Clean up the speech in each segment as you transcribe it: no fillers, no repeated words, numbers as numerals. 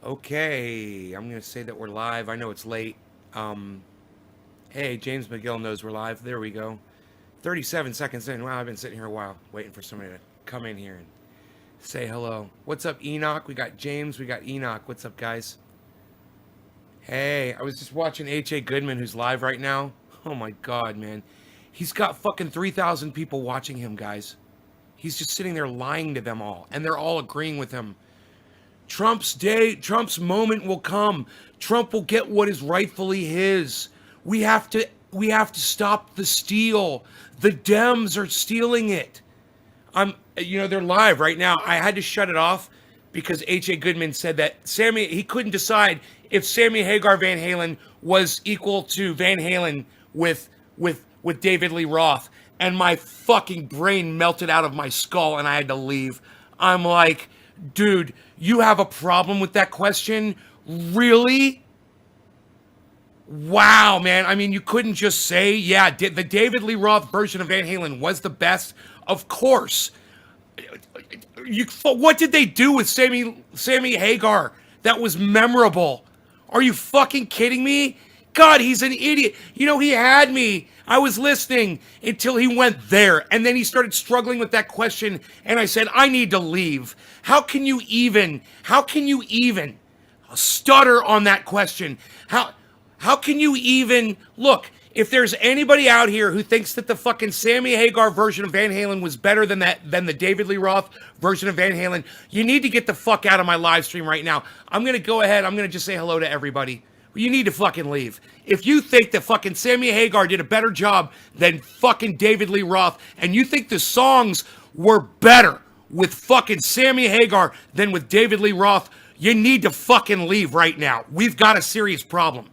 Okay, I'm gonna say that we're live. I know it's late. Um, hey, James McGill knows we're live. There we go. 37 seconds in. Wow, I've been sitting here a while waiting for somebody to come in here and say hello. What's up, Enoch? We got James. We got Enoch. What's up, guys? Hey, I was just watching H.A. Goodman, who's live right now. Oh my God, man. He's got fucking 3,000 people watching him, guys. He's just sitting there lying to them all, and they're all agreeing with him. Trump's moment will come. Trump will get what is rightfully his. We have to stop the steal. The Dems are stealing it. They're live right now. I had to shut it off because H.A. Goodman said that he couldn't decide if Sammy Hagar Van Halen was equal to Van Halen with David Lee Roth. And my fucking brain melted out of my skull and I had to leave. I'm like, dude, you have a problem with that question? Really? Wow, man. I mean, you couldn't just say, yeah, the David Lee Roth version of Van Halen was the best. Of course. What did they do with Sammy Hagar that was memorable? Are you fucking kidding me? God, he's an idiot. He had me. I was listening until he went there, and then he started struggling with that question, and I said, I need to leave. How can you even stutter on that question? How can you even look? If there's anybody out here who thinks that the fucking Sammy Hagar version of Van Halen was better than the David Lee Roth version of Van Halen, you need to get the fuck out of my live stream right now. I'm gonna go ahead. I'm gonna just say hello to everybody. You need to fucking leave. If you think that fucking Sammy Hagar did a better job than fucking David Lee Roth, and you think the songs were better with fucking Sammy Hagar than with David Lee Roth, you need to fucking leave right now. We've got a serious problem.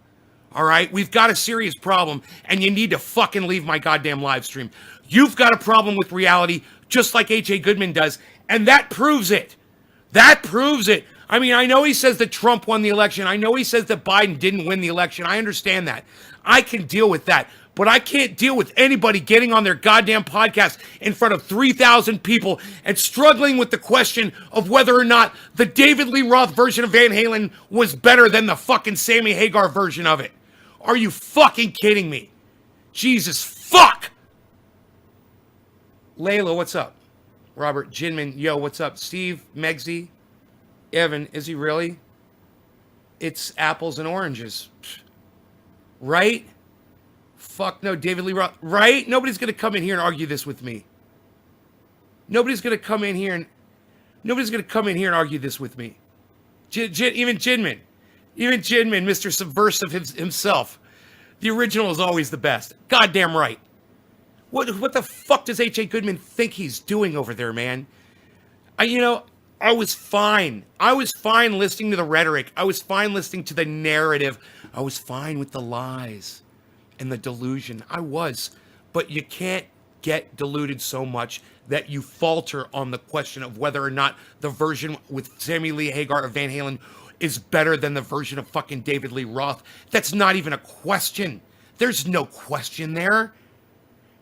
All right? We've got a serious problem, and you need to fucking leave my goddamn live stream. You've got a problem with reality, just like H.A. Goodman does, and that proves it. That proves it. I mean, I know he says that Trump won the election. I know he says that Biden didn't win the election. I understand that. I can deal with that. But I can't deal with anybody getting on their goddamn podcast in front of 3,000 people and struggling with the question of whether or not the David Lee Roth version of Van Halen was better than the fucking Sammy Hagar version of it. Are you fucking kidding me? Jesus fuck! Layla, what's up? Robert Jinman, yo, what's up? Steve, Megsy, Evan, is he really? It's apples and oranges. Right? Fuck no, David Lee Roth. Right? Nobody's going to come in here and argue this with me. Nobody's going to come in here and argue this with me. Even Jinman. Even Jinman, Mr. Subversive himself. The original is always the best. Goddamn right. What the fuck does H.A. Goodman think he's doing over there, man? I was fine. I was fine listening to the rhetoric. I was fine listening to the narrative. I was fine with the lies and the delusion. I was. But you can't get deluded so much that you falter on the question of whether or not the version with Sammy Lee Hagar of Van Halen is better than the version of fucking David Lee Roth. That's not even a question. There's no question there.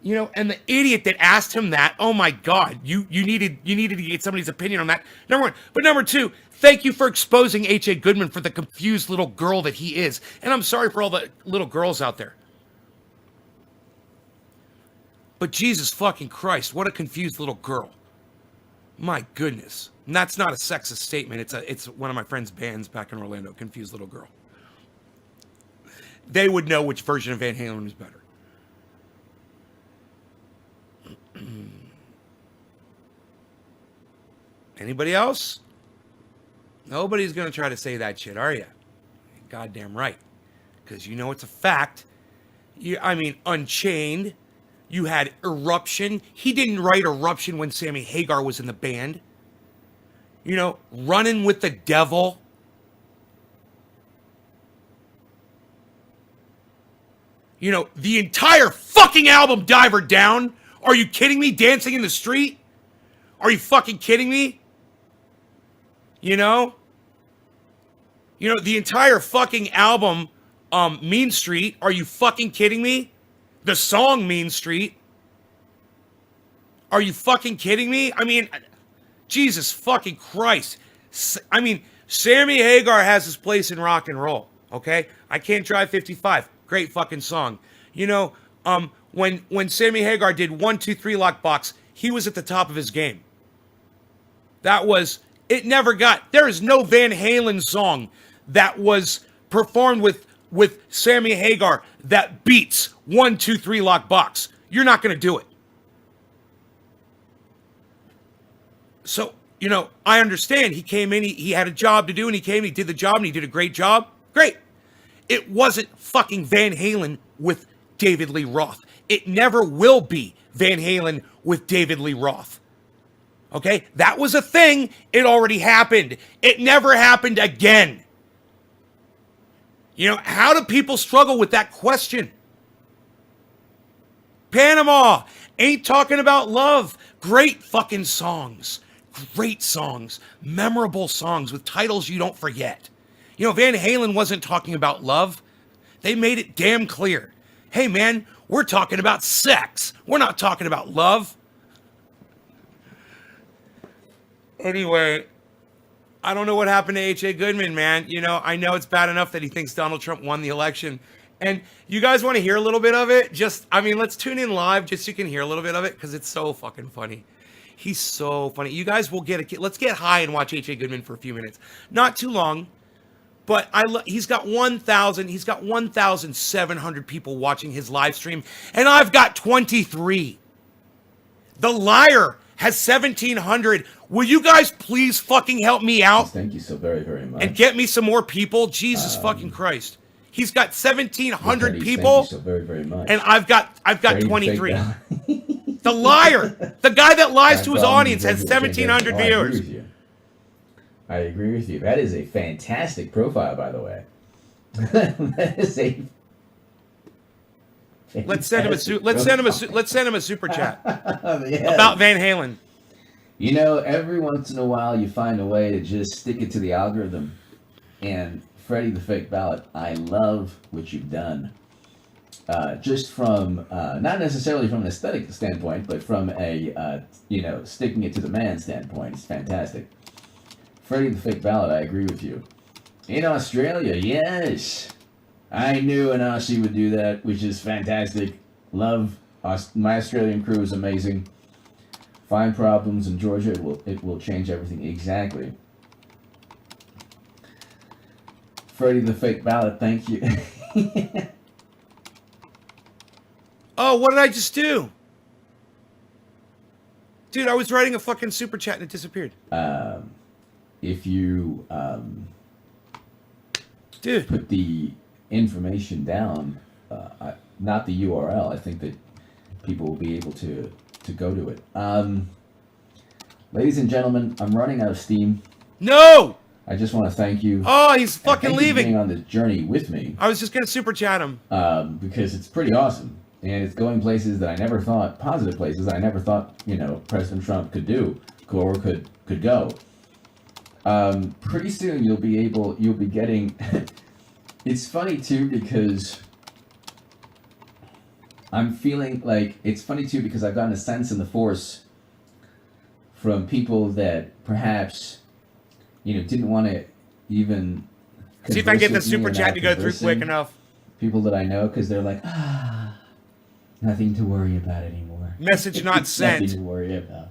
And the idiot that asked him that, oh my God, you needed to get somebody's opinion on that. Number one. But number two, thank you for exposing H.A. Goodman for the confused little girl that he is. And I'm sorry for all the little girls out there. But Jesus fucking Christ, what a confused little girl. My goodness. And that's not a sexist statement. It's one of my friend's bands back in Orlando, Confused Little Girl. They would know which version of Van Halen was better. Anybody else? Nobody's going to try to say that shit, are you? Goddamn right. Because you know it's a fact. Unchained. You had Eruption. He didn't write Eruption when Sammy Hagar was in the band. Running with the Devil. The entire fucking album, Diver Down. Are you kidding me? Dancing in the Street? Are you fucking kidding me? The entire fucking album, Mean Street. Are you fucking kidding me? The song Mean Street. Are you fucking kidding me? Jesus fucking Christ. Sammy Hagar has his place in rock and roll. Okay, I Can't Drive 55. Great fucking song. You know, when Sammy Hagar did 1, 2, 3 Lockbox, he was at the top of his game. That was, it never got, there is no Van Halen song that was performed with Sammy Hagar that beats 1, 2, 3 Lockbox. You're not going to do it. So, you know, I understand he came in, he had a job to do, and he came, he did the job, and he did a great job. Great. It wasn't fucking Van Halen with David Lee Roth. It never will be Van Halen with David Lee Roth. Okay? That was a thing. It already happened. It never happened again. You know, how do people struggle with that question? Panama, Ain't Talking About Love. Great fucking songs. Great songs. Memorable songs with titles you don't forget. You know, Van Halen wasn't talking about love. They made it damn clear. Hey, man, we're talking about sex. We're not talking about love. Anyway, I don't know what happened to H.A. Goodman, man. You know, I know it's bad enough that he thinks Donald Trump won the election. And you guys want to hear a little bit of it? Just, I mean, let's tune in live just so you can hear a little bit of it because it's so fucking funny. He's so funny. You guys will let's get high and watch H.A. Goodman for a few minutes. Not too long, but he's got 1,700 people watching his live stream, and I've got 23. The Liar has 1,700. Will you guys please fucking help me out? Thank you so very, very much. And get me some more people? Jesus fucking Christ. He's got 1,700 people. Thank you so very, very much. And I've got 23. The Liar, the guy that lies to his audience, has 1,700 viewers. I agree with you. That is a fantastic profile, by the way. That is a. Let's send him a super chat Yeah. about Van Halen. You know, every once in a while you find a way to just stick it to the algorithm. And Freddie the Fake Ballot, I love what you've done. Just from, not necessarily from an aesthetic standpoint, but from a, sticking it to the man standpoint. It's fantastic. Freddie the Fake Ballot, I agree with you. In Australia, yes. I knew an Aussie would do that, which is fantastic. Love, my Australian crew is amazing. Find problems in Georgia, it will change everything. Exactly. Freddie the Fake Ballot, thank you. Oh, what did I just do? Dude, I was writing a fucking super chat and it disappeared. If you dude, put the information down, not the URL, I think that people will be able to go to it. Ladies and gentlemen, I'm running out of steam. No! I just want to thank you. Oh, he's fucking thank you for leaving. being on this journey with me. I was just gonna super chat him. Because it's pretty awesome. And it's going places that I never thought, positive places I never thought, President Trump could do, or could go. Pretty soon you'll be getting, it's funny too because I'm feeling like, it's funny too because I've gotten a sense in the force from people that perhaps, didn't want to even see if I can get the super chat to go through quick enough. People that I know, because they're like, nothing to worry about anymore. Message not sent. Nothing to worry about.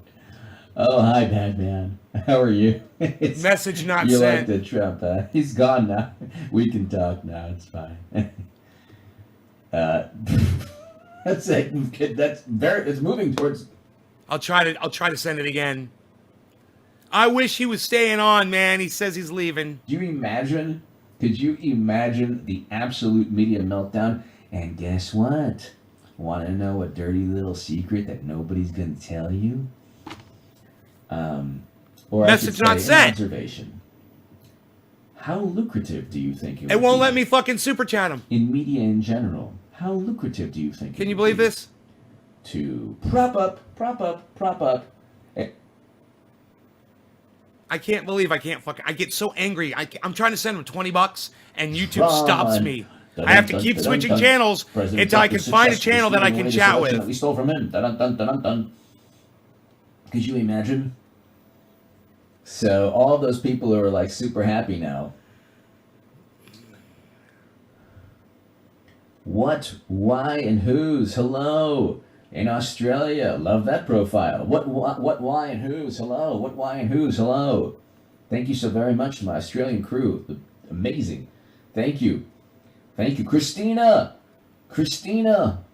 Oh, hi, Batman. How are you? Message not you sent. You like the Trump, He's gone now. We can talk now. It's fine. That's it. It's moving towards. I'll try to send it again. I wish he was staying on, man. He says he's leaving. Could you imagine the absolute media meltdown? And guess what? Want to know a dirty little secret that nobody's going to tell you? Or message not sent. Observation. How lucrative do you think it won't let me fucking super chat him? In media in general, how lucrative do you think? Can you believe this? To prop up. I can't believe I get so angry. I'm trying to send him $20 and YouTube stops me. I have to keep switching channels until I can find a channel that I can chat with. We stole from him. Could you imagine? So all those people are like super happy now. What, why, and whose? Hello. In Australia. Love that profile. What, why, and whose? Hello. What, why, and whose? Hello. Thank you so very much to my Australian crew. Amazing. Thank you. Thank you. Christina. Christina.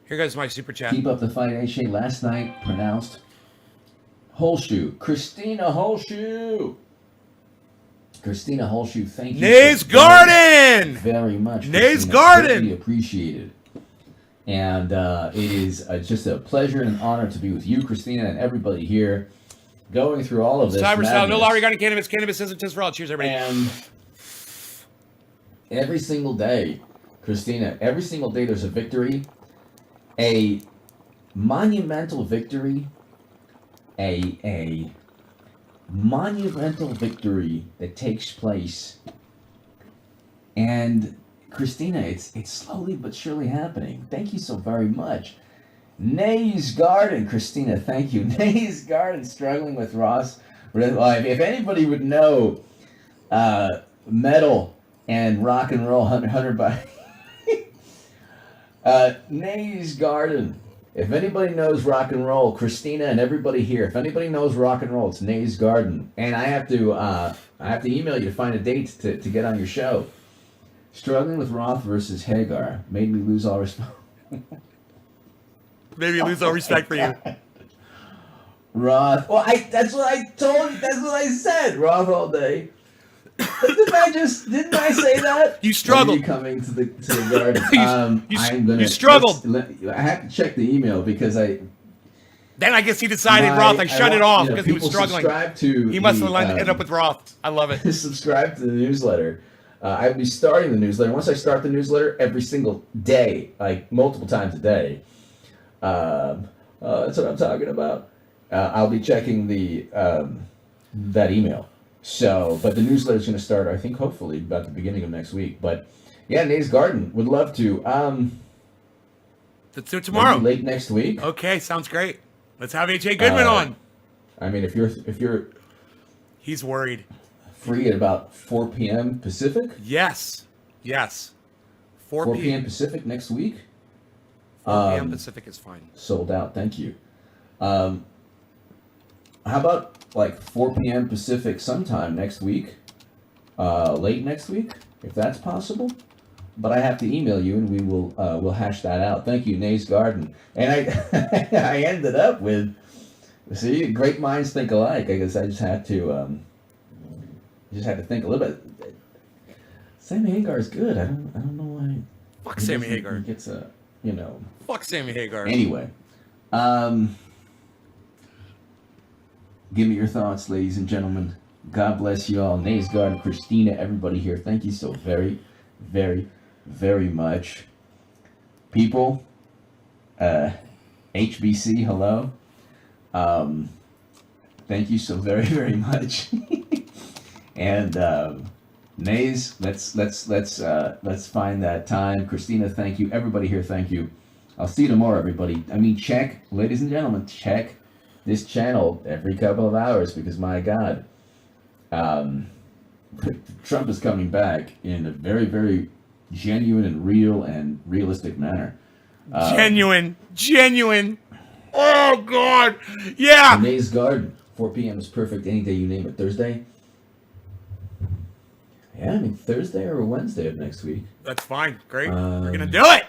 Here goes my super chat. Keep up the fight, HA. Last night pronounced Holshoe. Christina Holshoe. Christina Holshoe, thank you. Nays Garden! Very much. Nays Christina. Garden! Greatly appreciated. And it is just a pleasure and an honor to be with you, Christina, and everybody here going through all of this. Cyber style, no madness. law regarding cannabis. Cannabis isn't just for all. Cheers, everybody. And every single day, Christina, every single day there's a victory, a monumental victory, a monumental victory that takes place. And Christina, it's slowly but surely happening. Thank you so very much. Nays Garden, Christina, thank you. Nays Garden, struggling with Ross. If anybody would know metal and rock and roll, Hunter by Nays Garden. If anybody knows rock and roll, Christina and everybody here, if anybody knows rock and roll, it's Nays Garden. And I have to email you to find a date to get on your show. Struggling with Roth versus Hagar made me lose all respect. Maybe lose all respect for you. Roth. Well, that's what I told you. That's what I said. Roth all day. Didn't I say that? You struggled. When are you coming to the garden? You struggled. I have to check the email because Then I guess he decided Roth. I shut it off because he was struggling. He must have ended up with Roth. I love it. Subscribe to the newsletter. I'll be starting the newsletter. Once I start the newsletter, every single day, like multiple times a day. That's what I'm talking about. I'll be checking the that email. So, but the newsletter is going to start, I think, hopefully about the beginning of next week. But yeah, Nays Garden would love to. Let's do it tomorrow. Maybe late next week. Okay, sounds great. Let's have H.A. Goodman on. I mean, if you're he's worried. Free at about 4 p.m. Pacific. Yes. 4 p.m. Pacific next week. 4 p.m. Pacific is fine. Sold out. Thank you. How about like 4 p.m. Pacific sometime next week? Late next week, if that's possible. But I have to email you, and we will we'll hash that out. Thank you, Nays Garden. And I ended up with, see, great minds think alike. I guess I just had to think a little bit. Sammy Hagar is good. I don't know why. Fuck Sammy Hagar. He gets a, Fuck Sammy Hagar. Anyway, give me your thoughts, ladies and gentlemen. God bless you all. Nays Garden, Christina, everybody here. Thank you so very, very, very much. People, HBC, hello. Thank you so very, very much. And Nays, let's find that time. Christina, thank you. Everybody here, thank you. I'll see you tomorrow, everybody. I mean, check, ladies and gentlemen, check this channel every couple of hours because, my God, Trump is coming back in a very, very genuine and real and realistic manner. Genuine. Oh, God. Yeah. Nays Garden, 4 p.m. is perfect any day you name it. Thursday? Yeah, I mean, Thursday or Wednesday of next week. That's fine. Great. We're going to do it.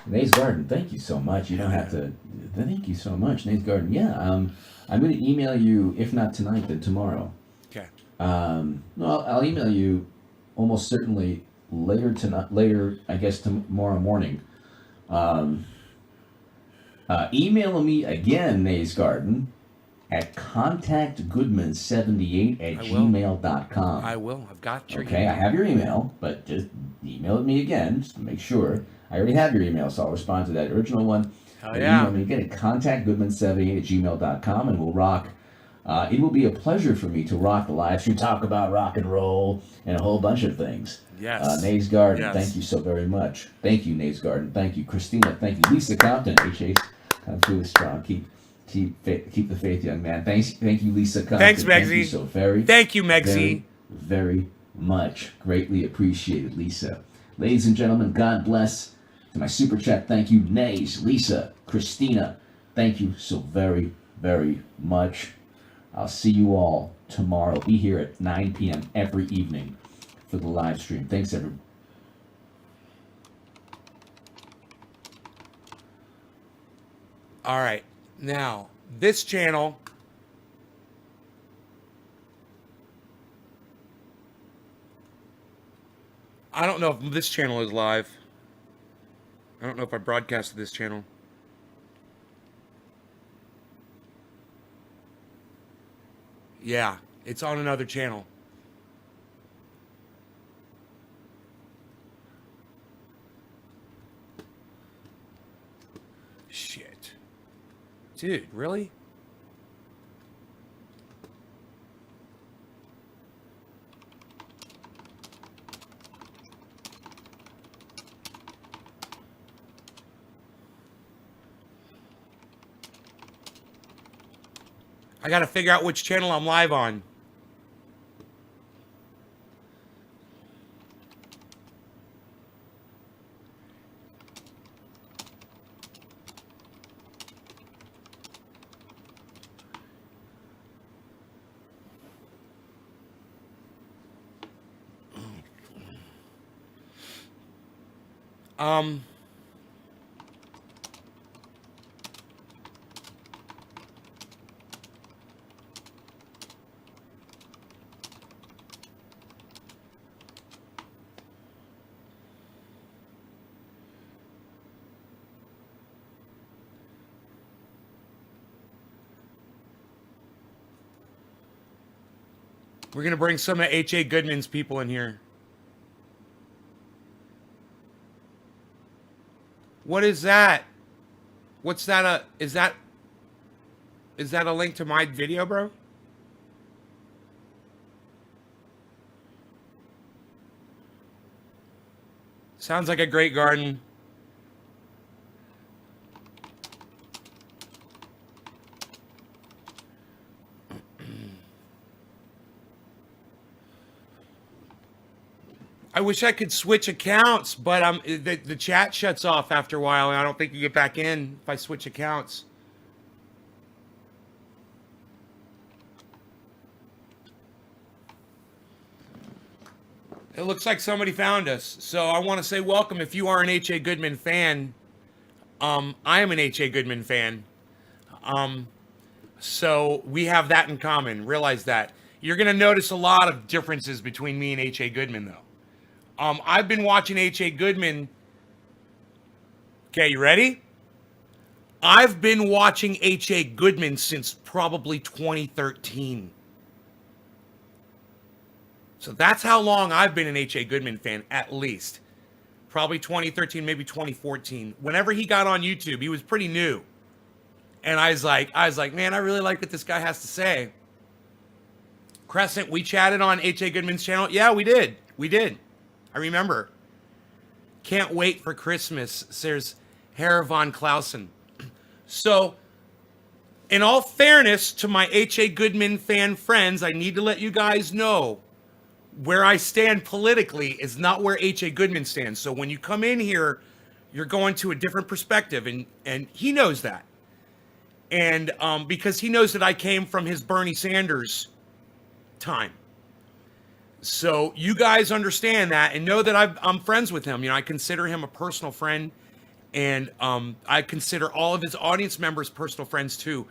Nays Garden, thank you so much. You don't have to. Thank you so much, Nays Garden. Yeah, I'm going to email you, if not tonight, then tomorrow. Okay. No, I'll email you almost certainly later tonight. Later, I guess tomorrow morning. Email me again, Nays Garden, at contactgoodman78@gmail.com. I will. I've got your Okay, email. I have your email, but just email it me again, just to make sure. I already have your email, so I'll respond to that original one. Hell yeah. Email me again at contactgoodman78@gmail.com, and we'll rock. It will be a pleasure for me to rock the live stream, talk about rock and roll, and a whole bunch of things. Yes. Nays Garden, Yes. Thank you so very much. Thank you, Nays Garden. Thank you, Christina. Thank you, Lisa Compton. HH, kind of really strong. Keep Keep the faith, young man. Thank you, Lisa Compton. Thanks, Thank you Megsy. so very, Thank you, Megsy. very much. Greatly appreciated, Lisa. Ladies and gentlemen, God bless. To my super chat, thank you, Nays, Lisa, Christina. Thank you so very, very much. I'll see you all tomorrow. Be here at 9 p.m. every evening for the live stream. Thanks, everyone. All right. Now, this channel. I don't know if this channel is live. I don't know if I broadcasted this channel. Yeah, it's on another channel. Shit. Dude, really? I gotta figure out which channel I'm live on. Um... We're going to bring some of H.A. Goodman's people in here. What is that? What's that? Is that a link to my video, bro? Sounds like a great garden. I wish I could switch accounts, but the chat shuts off after a while, and I don't think you get back in if I switch accounts. It looks like somebody found us, so I want to say welcome if you are an H.A. Goodman fan. I am an H.A. Goodman fan. So we have that in common. Realize that. You're going to notice a lot of differences between me and H.A. Goodman, though. I've been watching H.A. Goodman. Okay, you ready? I've been watching H.A. Goodman since probably 2013. So that's how long I've been an H.A. Goodman fan, at least. Probably 2013, maybe 2014. Whenever he got on YouTube, he was pretty new. And I was like, man, I really like what this guy has to say. Crescent, we chatted on H.A. Goodman's channel. Yeah, we did. We did. I remember. Can't wait for Christmas, says Hera von Clausen. So, in all fairness to my H.A. Goodman fan friends, I need to let you guys know where I stand politically is not where H.A. Goodman stands. So when you come in here, you're going to a different perspective, and he knows that. And because he knows that I came from his Bernie Sanders time. So you guys understand that and know that I'm friends with him. You know, I consider him a personal friend, and I consider all of his audience members personal friends too.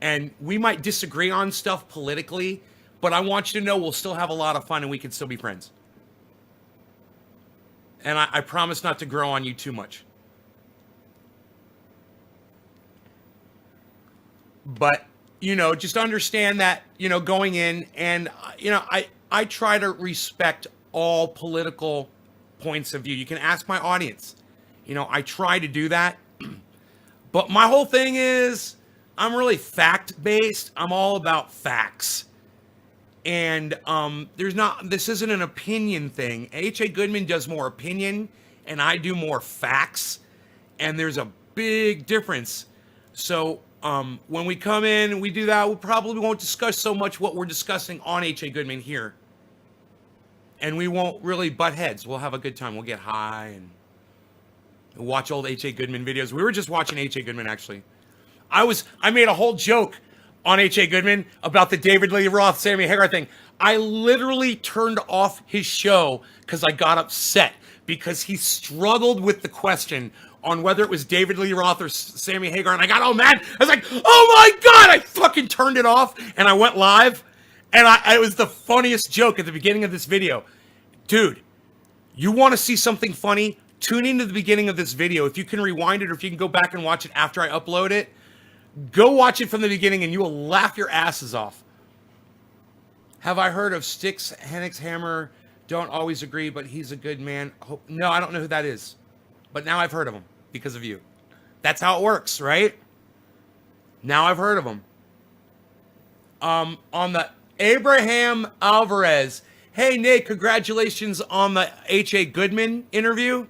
And we might disagree on stuff politically, but I want you to know we'll still have a lot of fun and we can still be friends. And I promise not to grow on you too much. But, you know, just understand that, you know, going in and, you know, I try to respect all political points of view. You can ask my audience. You know, I try to do that. But my whole thing is I'm really fact-based. I'm all about facts. And this isn't an opinion thing. H.A. Goodman does more opinion and I do more facts. And there's a big difference. So When we come in, we do that. We probably won't discuss so much what we're discussing on H.A. Goodman here. And we won't really butt heads. We'll have a good time. We'll get high and watch old H.A. Goodman videos. We were just watching H.A. Goodman, actually. I made a whole joke on H.A. Goodman about the David Lee Roth, Sammy Hagar thing. I literally turned off his show because I got upset because he struggled with the question on whether it was David Lee Roth or Sammy Hagar, and I got all mad. I was like, oh my God, I fucking turned it off, and I went live, and it was the funniest joke at the beginning of this video. Dude, you want to see something funny? Tune into the beginning of this video. If you can rewind it or if you can go back and watch it after I upload it, go watch it from the beginning and you will laugh your asses off. Have I heard of Styx Henigshammer? Don't always agree, but he's a good man. No, I don't know who that is. But now I've heard of him because of you. That's how it works, right? Now I've heard of him. On the Abraham Alvarez. Hey, Nick, congratulations on the H.A. Goodman interview.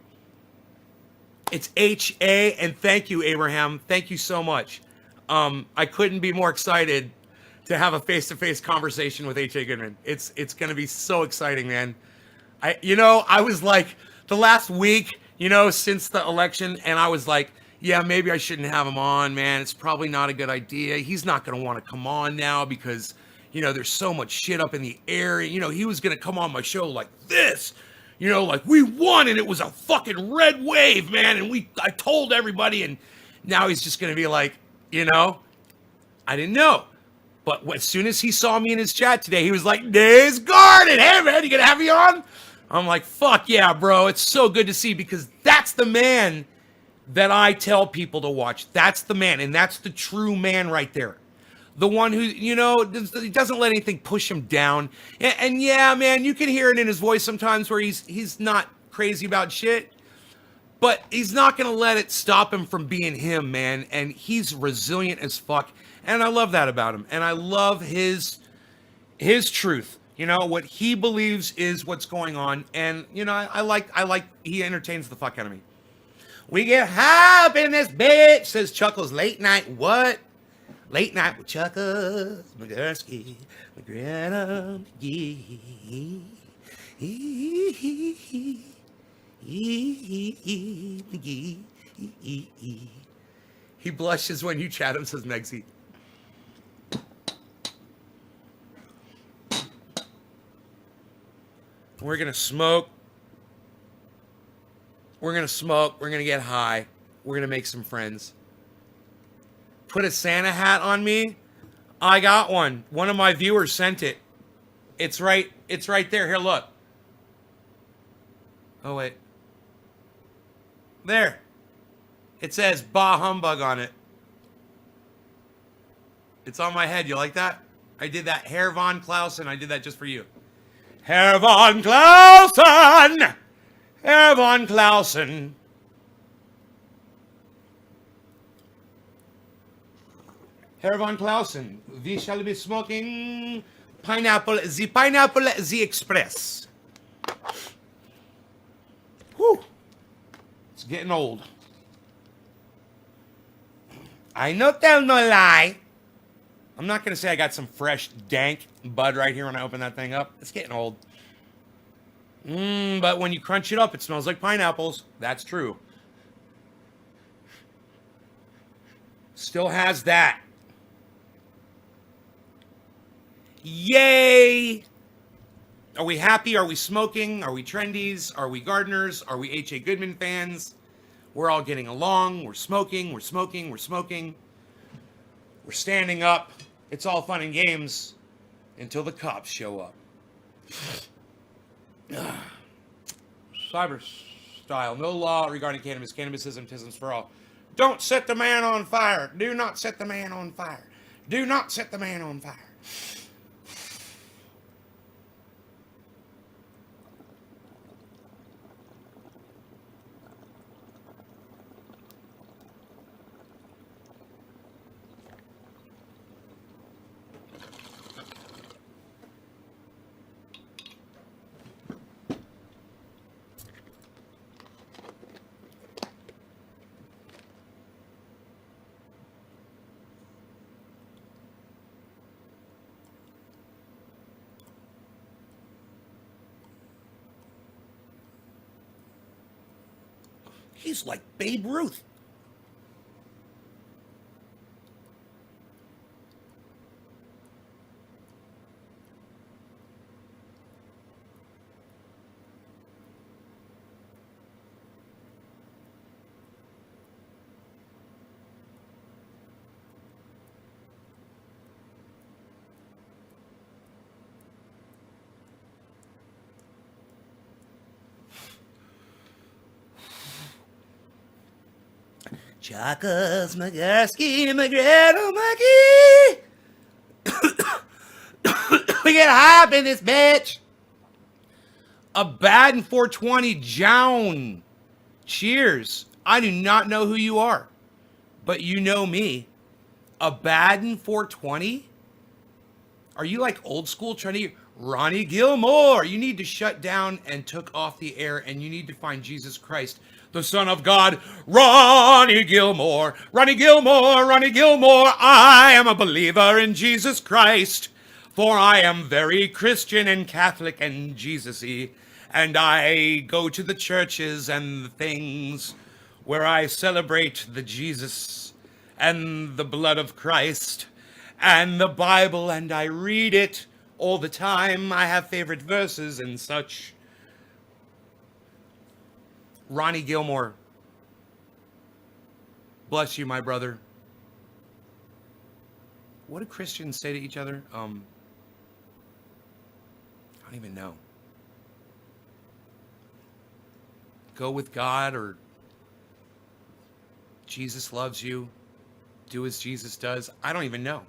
It's H.A. and thank you, Abraham. Thank you so much. I couldn't be more excited to have a face-to-face conversation with H.A. Goodman. It's going to be so exciting, man. I was like, the last week, since the election, and I was like, yeah, maybe I shouldn't have him on, man. It's probably not a good idea. He's not going to want to come on now because, there's so much shit up in the air. He was going to come on my show like this, like we won and it was a fucking red wave, man. And I told everybody, and now he's just going to be like, I didn't know. But as soon as he saw me in his chat today, he was like, Days Garden, hey man, you going to have me on? I'm like, fuck yeah, bro. It's so good to see because that's the man that I tell people to watch. That's the man. And that's the true man right there. The one who, he doesn't let anything push him down. And yeah, man, you can hear it in his voice sometimes where he's not crazy about shit. But he's not going to let it stop him from being him, man. And he's resilient as fuck. And I love that about him. And I love his truth. What he believes is what's going on. And, I like he entertains the fuck out of me. We get high up in this bitch, says Chuckles. Late night, what? Late night with Chuckles, McGursky, McGranum, He blushes when you chat him, says Megsy. We're going to smoke. We're going to get high. We're going to make some friends. Put a Santa hat on me. I got one. One of my viewers sent it. It's right there. Here, look. Oh, wait. There. It says Bah Humbug on it. It's on my head. You like that? I did that. Herr von Clausen. I did that just for you. Herr von Clausen! Herr von Clausen. Herr von Clausen, we shall be smoking pineapple, the express. Whew. It's getting old. I no tell no lie. I'm not going to say I got some fresh, dank bud right here when I open that thing up. It's getting old. But when you crunch it up, it smells like pineapples. That's true. Still has that. Yay! Are we happy? Are we smoking? Are we trendies? Are we gardeners? Are we H.A. Goodman fans? We're all getting along. We're smoking. We're smoking. We're smoking. We're standing up. It's all fun and games until the cops show up. Cyber style. No law regarding cannabis. Cannabisism, tisms for all. Don't set the man on fire. Do not set the man on fire. Do not set the man on fire. He's like Babe Ruth. Chaka's McGursky, McGreddle, McGee. We get hype in this bitch. A bad and 420 Jown. Cheers. I do not know who you are, but you know me. A bad and 420? Are you like old school trying to... Ronnie Gilmore, you need to shut down and took off the air, and you need to find Jesus Christ, the Son of God. Ronnie Gilmore, Ronnie Gilmore, Ronnie Gilmore. I am a believer in Jesus Christ, for I am very Christian and Catholic and Jesus-y, and I go to the churches and the things where I celebrate the Jesus and the blood of Christ and the Bible, and I read it all the time. I have favorite verses and such. Ronnie Gilmore, bless you, my brother. What do Christians say to each other? I don't even know. Go with God, or Jesus loves you. Do as Jesus does. I don't even know.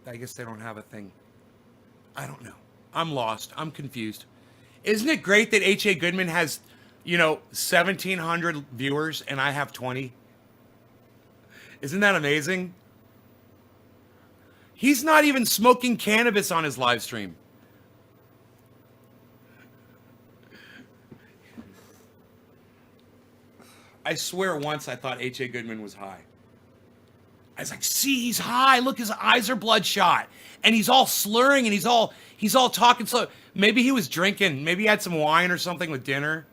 I guess they don't have a thing. I don't know. I'm lost. I'm confused. Isn't it great that H.A. Goodman has, 1,700 viewers and I have 20? Isn't that amazing? He's not even smoking cannabis on his live stream. I swear once I thought H.A. Goodman was high. I was like, see, he's high. Look, his eyes are bloodshot. And he's all slurring and he's all talking slow. Maybe he was drinking. Maybe he had some wine or something with dinner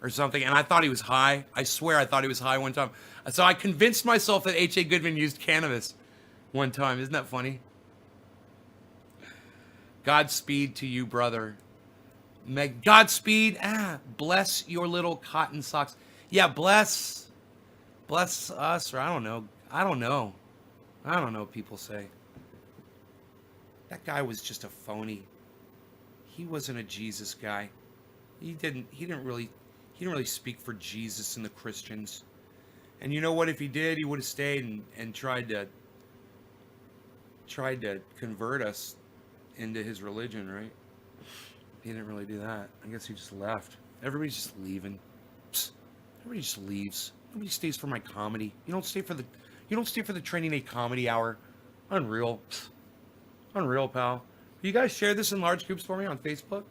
or something. And I thought he was high. I swear I thought he was high one time. So I convinced myself that H.A. Goodman used cannabis one time. Isn't that funny? Godspeed to you, brother. Godspeed. Bless your little cotton socks. Yeah, bless us, or I don't know. I don't know what people say. That guy was just a phony. He wasn't a Jesus guy. He didn't really speak for Jesus and the Christians. And you know what? If he did, he would have stayed and tried to convert us into his religion, right? He didn't really do that. I guess he just left. Everybody's just leaving. Psst. Everybody just leaves. Nobody stays for my comedy. You don't stay for the Training Day comedy hour. Unreal. Psst. Unreal, pal. Will you guys share this in large groups for me on Facebook?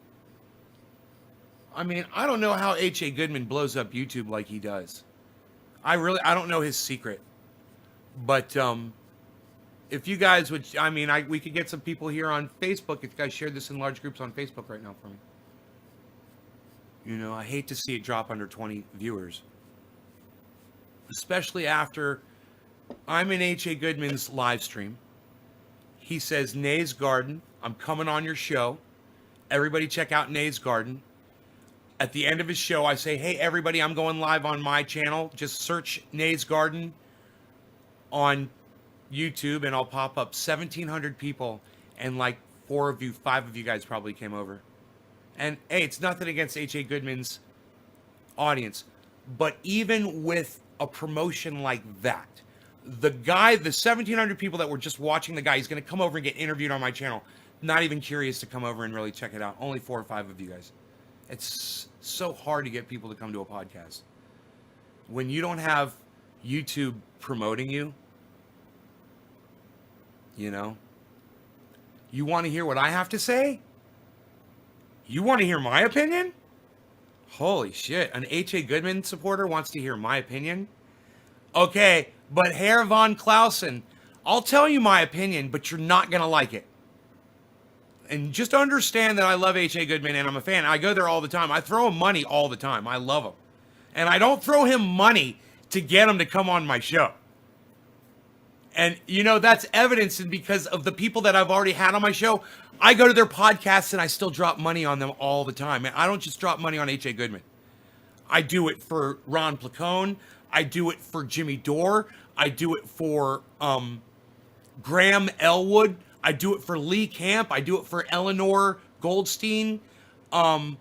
I mean, I don't know how H.A. Goodman blows up YouTube like he does. I don't know his secret. But if you guys would, we could get some people here on Facebook if you guys share this in large groups on Facebook right now for me. I hate to see it drop under 20 viewers. Especially after I'm in H.A. Goodman's live stream. He says, Nay's Garden, I'm coming on your show. Everybody check out Nay's Garden. At the end of his show, I say, hey, everybody, I'm going live on my channel. Just search Nay's Garden on YouTube, and I'll pop up 1,700 people, and like 5 of you guys probably came over. And, hey, it's nothing against H.A. Goodman's audience. But even with a promotion like that, the 1,700 people that were just watching the guy, he's going to come over and get interviewed on my channel. Not even curious to come over and really check it out. Only 4 or 5 of you guys. It's so hard to get people to come to a podcast. When you don't have YouTube promoting you, you want to hear what I have to say? You want to hear my opinion? Holy shit. An H.A. Goodman supporter wants to hear my opinion? Okay, but Herr von Clausen, I'll tell you my opinion, but you're not going to like it. And just understand that I love H.A. Goodman and I'm a fan. I go there all the time. I throw him money all the time. I love him. And I don't throw him money to get him to come on my show. And, you know, that's evidence because of the people that I've already had on my show. I go to their podcasts and I still drop money on them all the time. And I don't just drop money on H.A. Goodman. I do it for Ron Placone. I do it for Jimmy Dore. I do it for Graham Elwood. I do it for Lee Camp. I do it for Eleanor Goldstein. Drop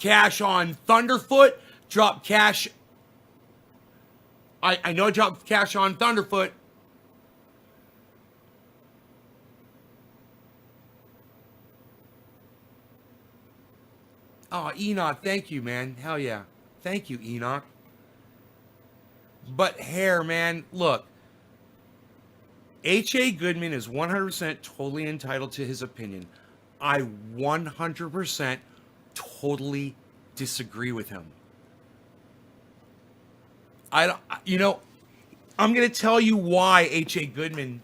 cash on Thunderfoot. Drop cash. I know I dropped cash on Thunderfoot. Oh, Enoch, thank you, man. Hell yeah. Thank you, Enoch. But hair, man, look. H.A. Goodman is 100% totally entitled to his opinion. I 100% totally disagree with him. I'm going to tell you why H.A. Goodman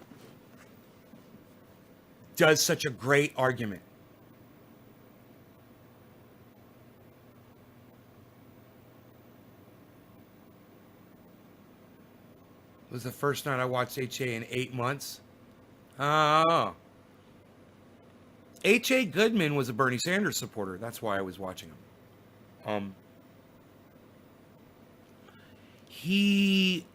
does such a great argument. It was the first night I watched H.A. in 8 months. Oh. H.A. Goodman was a Bernie Sanders supporter. That's why I was watching him. He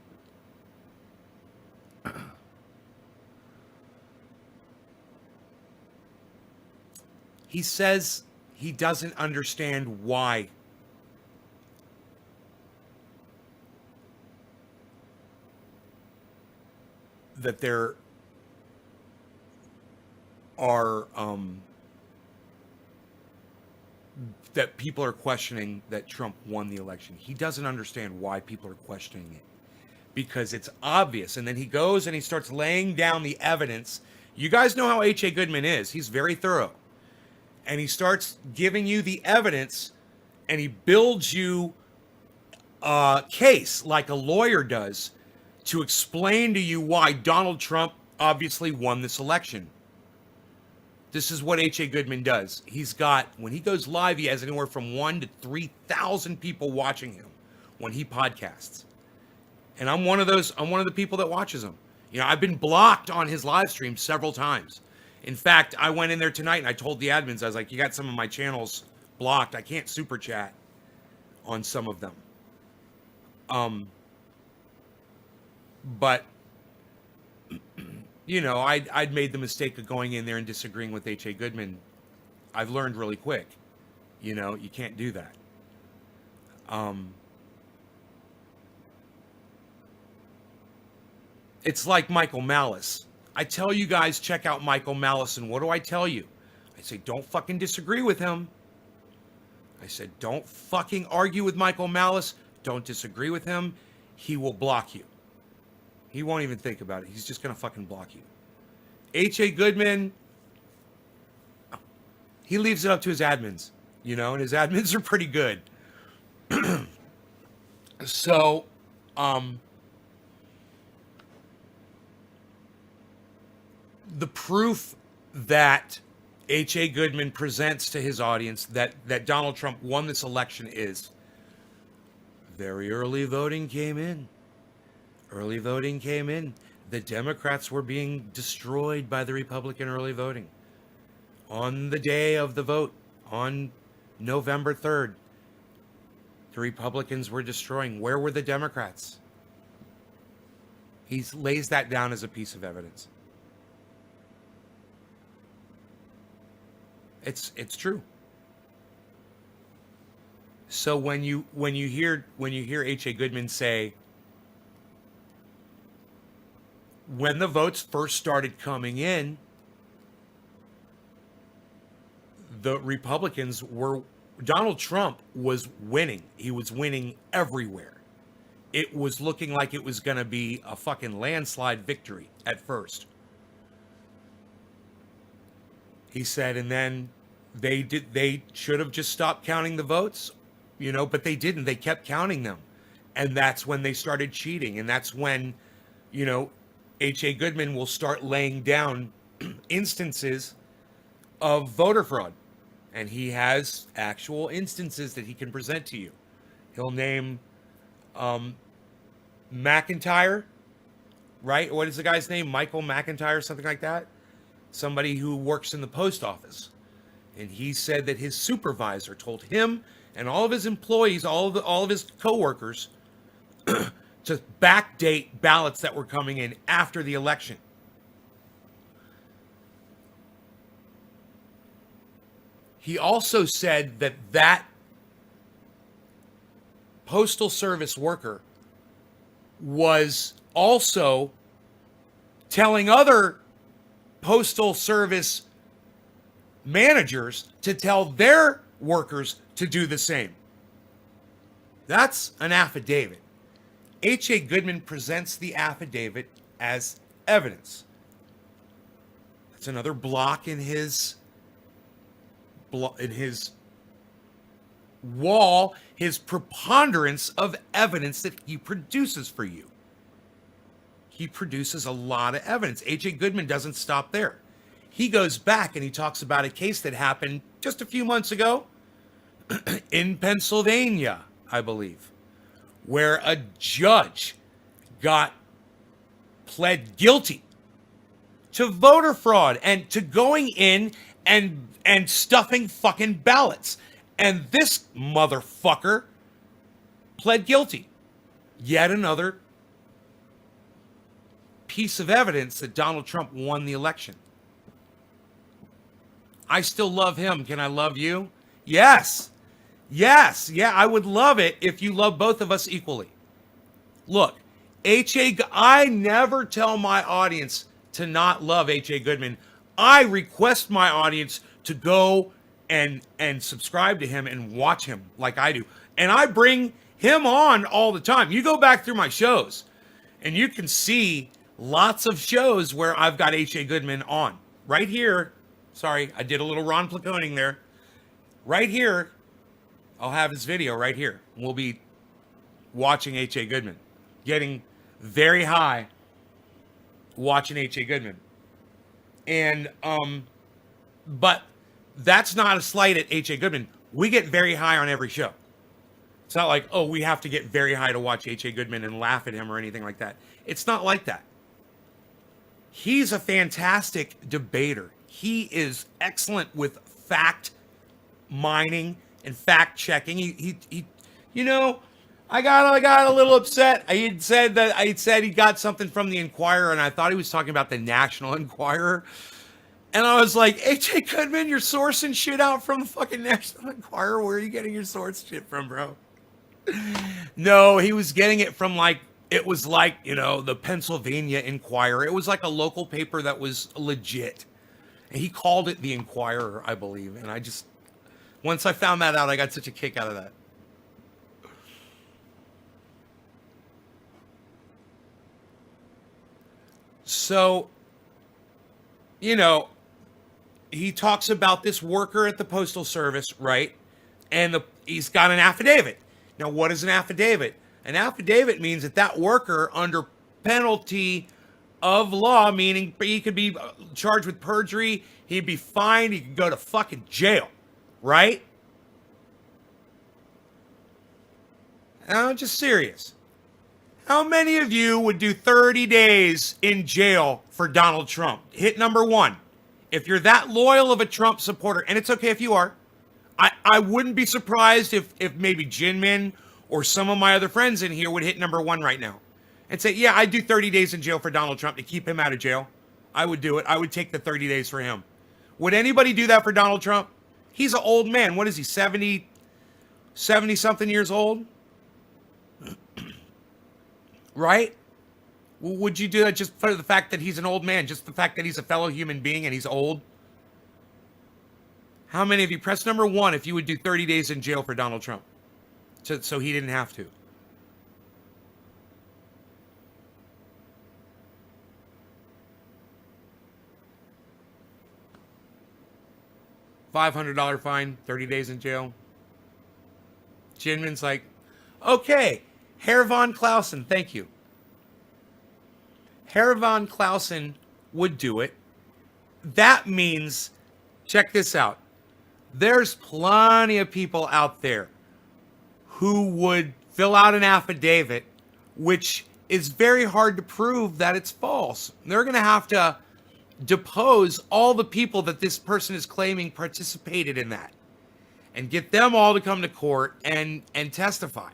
says he doesn't understand why that there are that people are questioning that Trump won the election. He doesn't understand why people are questioning it because it's obvious. And then he goes and he starts laying down the evidence. You guys know how H.A. Goodman is. He's very thorough. And he starts giving you the evidence and he builds you a case like a lawyer does to explain to you why Donald Trump obviously won this election. This is what H.A. Goodman does. He's got, when he goes live, he has anywhere from 1,000 to 3,000 people watching him when he podcasts. And I'm one of the people that watches him. You know, I've been blocked on his live stream several times. In fact, I went in there tonight and I told the admins, I was like, you got some of my channels blocked. I can't super chat on some of them. But you know, I'd made the mistake of going in there and disagreeing with H.A. Goodman. I've learned really quick. You know, you can't do that. It's like Michael Malice. I tell you guys, check out Michael Malice, and what do I tell you? I say, don't fucking disagree with him. I said, don't fucking argue with Michael Malice. Don't disagree with him. He will block you. He won't even think about it. He's just going to fucking block you. H.A. Goodman, he leaves it up to his admins, you know, and his admins are pretty good. So, the proof that H.A. Goodman presents to his audience that Donald Trump won this election is very early voting came in. Early voting came in. The Democrats were being destroyed by the Republican early voting. On the day of the vote, on November 3rd, the Republicans were destroying. Where were the Democrats? He lays that down as a piece of evidence. It's true. So when you hear H.A. Goodman say, when the votes first started coming in, the Republicans were, Donald Trump was winning. He was winning everywhere. It was looking like it was going to be a fucking landslide victory at first. He said, and then they should have just stopped counting the votes, you know, but they didn't. They kept counting them. And that's when they started cheating. And that's when, you know, H.A. Goodman will start laying down instances of voter fraud. And he has actual instances that he can present to you. He'll name McIntyre, right? What is the guy's name? Michael McIntyre, something like that. Somebody who works in the post office. And he said that his supervisor told him and all of his employees, all of his coworkers, to backdate ballots that were coming in after the election. He also said that that Postal Service worker was also telling other Postal Service managers to tell their workers to do the same. That's an affidavit. H.A. Goodman presents the affidavit as evidence. That's another block in his wall, his preponderance of evidence that he produces for you. He produces a lot of evidence. H.A. Goodman doesn't stop there. He goes back and he talks about a case that happened just a few months ago in Pennsylvania, I believe, where a judge pled guilty to voter fraud and to going in and stuffing fucking ballots. And this motherfucker pled guilty. Yet another piece of evidence that Donald Trump won the election. I still love him. Can I love you? Yes. Yes. Yeah, I would love it if you love both of us equally. Look, I never tell my audience to not love H.A. Goodman. I request my audience to go and subscribe to him and watch him like I do. And I bring him on all the time. You go back through my shows and you can see lots of shows where I've got H.A. Goodman on. Right here. Sorry, I did a little Ron Placoning there. Right here, I'll have his video right here. We'll be watching H.A. Goodman. Getting very high watching H.A. Goodman. And, but that's not a slight at H.A. Goodman. We get very high on every show. It's not like, oh, we have to get very high to watch H.A. Goodman and laugh at him or anything like that. It's not like that. He's a fantastic debater. He is excellent with fact mining and fact checking. He you know, I got a little upset. I said he got something from the Inquirer, and I thought he was talking about the National Enquirer. And I was like, H.A. Goodman, you're sourcing shit out from the fucking National Enquirer. Where are you getting your source shit from, bro? No, he was getting it from it was the Pennsylvania Inquirer. It was like a local paper that was legit. And he called it the Inquirer, I believe. And once I found that out, I got such a kick out of that. So, he talks about this worker at the Postal Service, right? And he's got an affidavit. Now, what is an affidavit? An affidavit means that worker, under penalty of law, meaning he could be charged with perjury, he'd be fined, he could go to fucking jail, right? I'm just serious. How many of you would do 30 days in jail for Donald Trump? Hit number one. If you're that loyal of a Trump supporter, and it's okay if you are, I wouldn't be surprised if maybe Jinmin or some of my other friends in here would hit number one right now and say, yeah, I'd do 30 days in jail for Donald Trump to keep him out of jail. I would do it. I would take the 30 days for him. Would anybody do that for Donald Trump? He's an old man. What is he, 70 something years old? Right? Would you do that just for the fact that he's an old man? Just the fact that he's a fellow human being and he's old? How many of you, press number one if you would do 30 days in jail for Donald Trump? So he didn't have to. $500 fine, 30 days in jail. Jinmin's like, okay, Herr von Clausen, thank you. Herr von Clausen would do it. That means, check this out. There's plenty of people out there who would fill out an affidavit, which is very hard to prove that it's false. They're going to have to depose all the people that this person is claiming participated in that and get them all to come to court and testify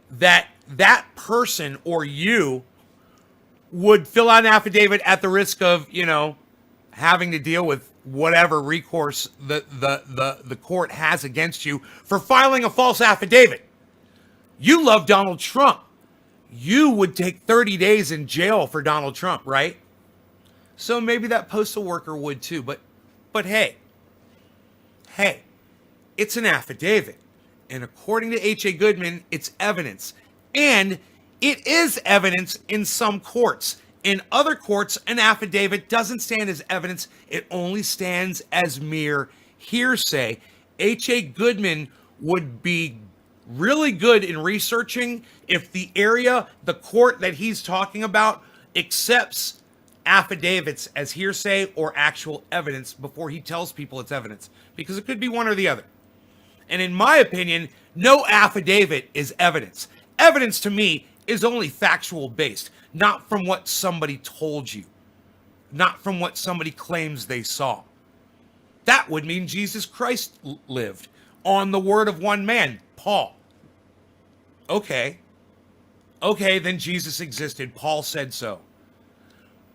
that that person or you would fill out an affidavit at the risk of, having to deal with whatever recourse the court has against you for filing a false affidavit. You love Donald Trump. You would take 30 days in jail for Donald Trump, right? So maybe that postal worker would too. But hey, it's an affidavit. And according to H.A. Goodman, it's evidence. And it is evidence in some courts. In other courts, an affidavit doesn't stand as evidence. It only stands as mere hearsay. H.A. Goodman would be really good in researching if the court that he's talking about accepts affidavits as hearsay or actual evidence before he tells people it's evidence. Because it could be one or the other. And in my opinion, no affidavit is evidence. Evidence to me is only factual based, not from what somebody told you, not from what somebody claims they saw. That would mean Jesus Christ lived on the word of one man, Paul. Okay, then Jesus existed. Paul said so.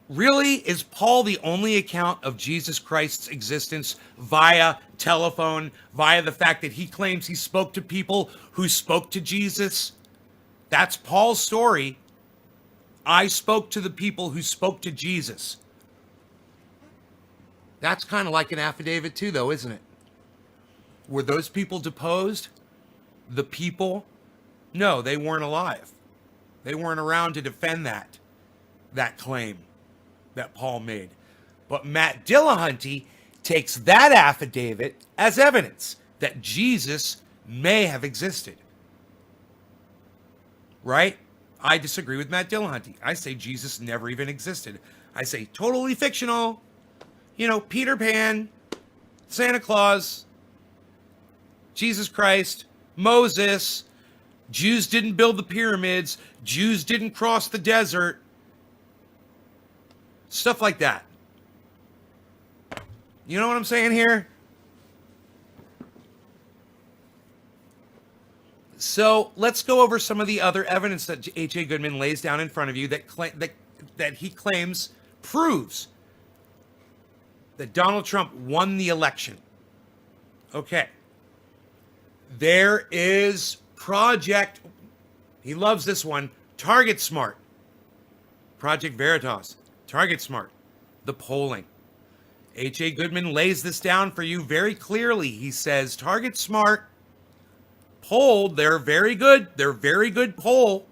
Really? Is Paul the only account of Jesus Christ's existence via telephone, via the fact that he claims he spoke to people who spoke to Jesus? That's Paul's story. I spoke to the people who spoke to Jesus. That's kind of like an affidavit too, though, isn't it? Were those people deposed? The people? No, they weren't alive. They weren't around to defend that claim that Paul made. But Matt Dillahunty takes that affidavit as evidence that Jesus may have existed. Right? I disagree with Matt Dillahunty. I say Jesus never even existed. I say totally fictional. Peter Pan, Santa Claus, Jesus Christ, Moses, Jews didn't build the pyramids, Jews didn't cross the desert. Stuff like that. You know what I'm saying here? So let's go over some of the other evidence that H.A. Goodman lays down in front of you that he claims proves that Donald Trump won the election. Okay. There is Project, he loves this one, Target Smart. Project Veritas. Target Smart, the polling. H.A. Goodman lays this down for you very clearly. He says Target Smart polled, they're very good poll,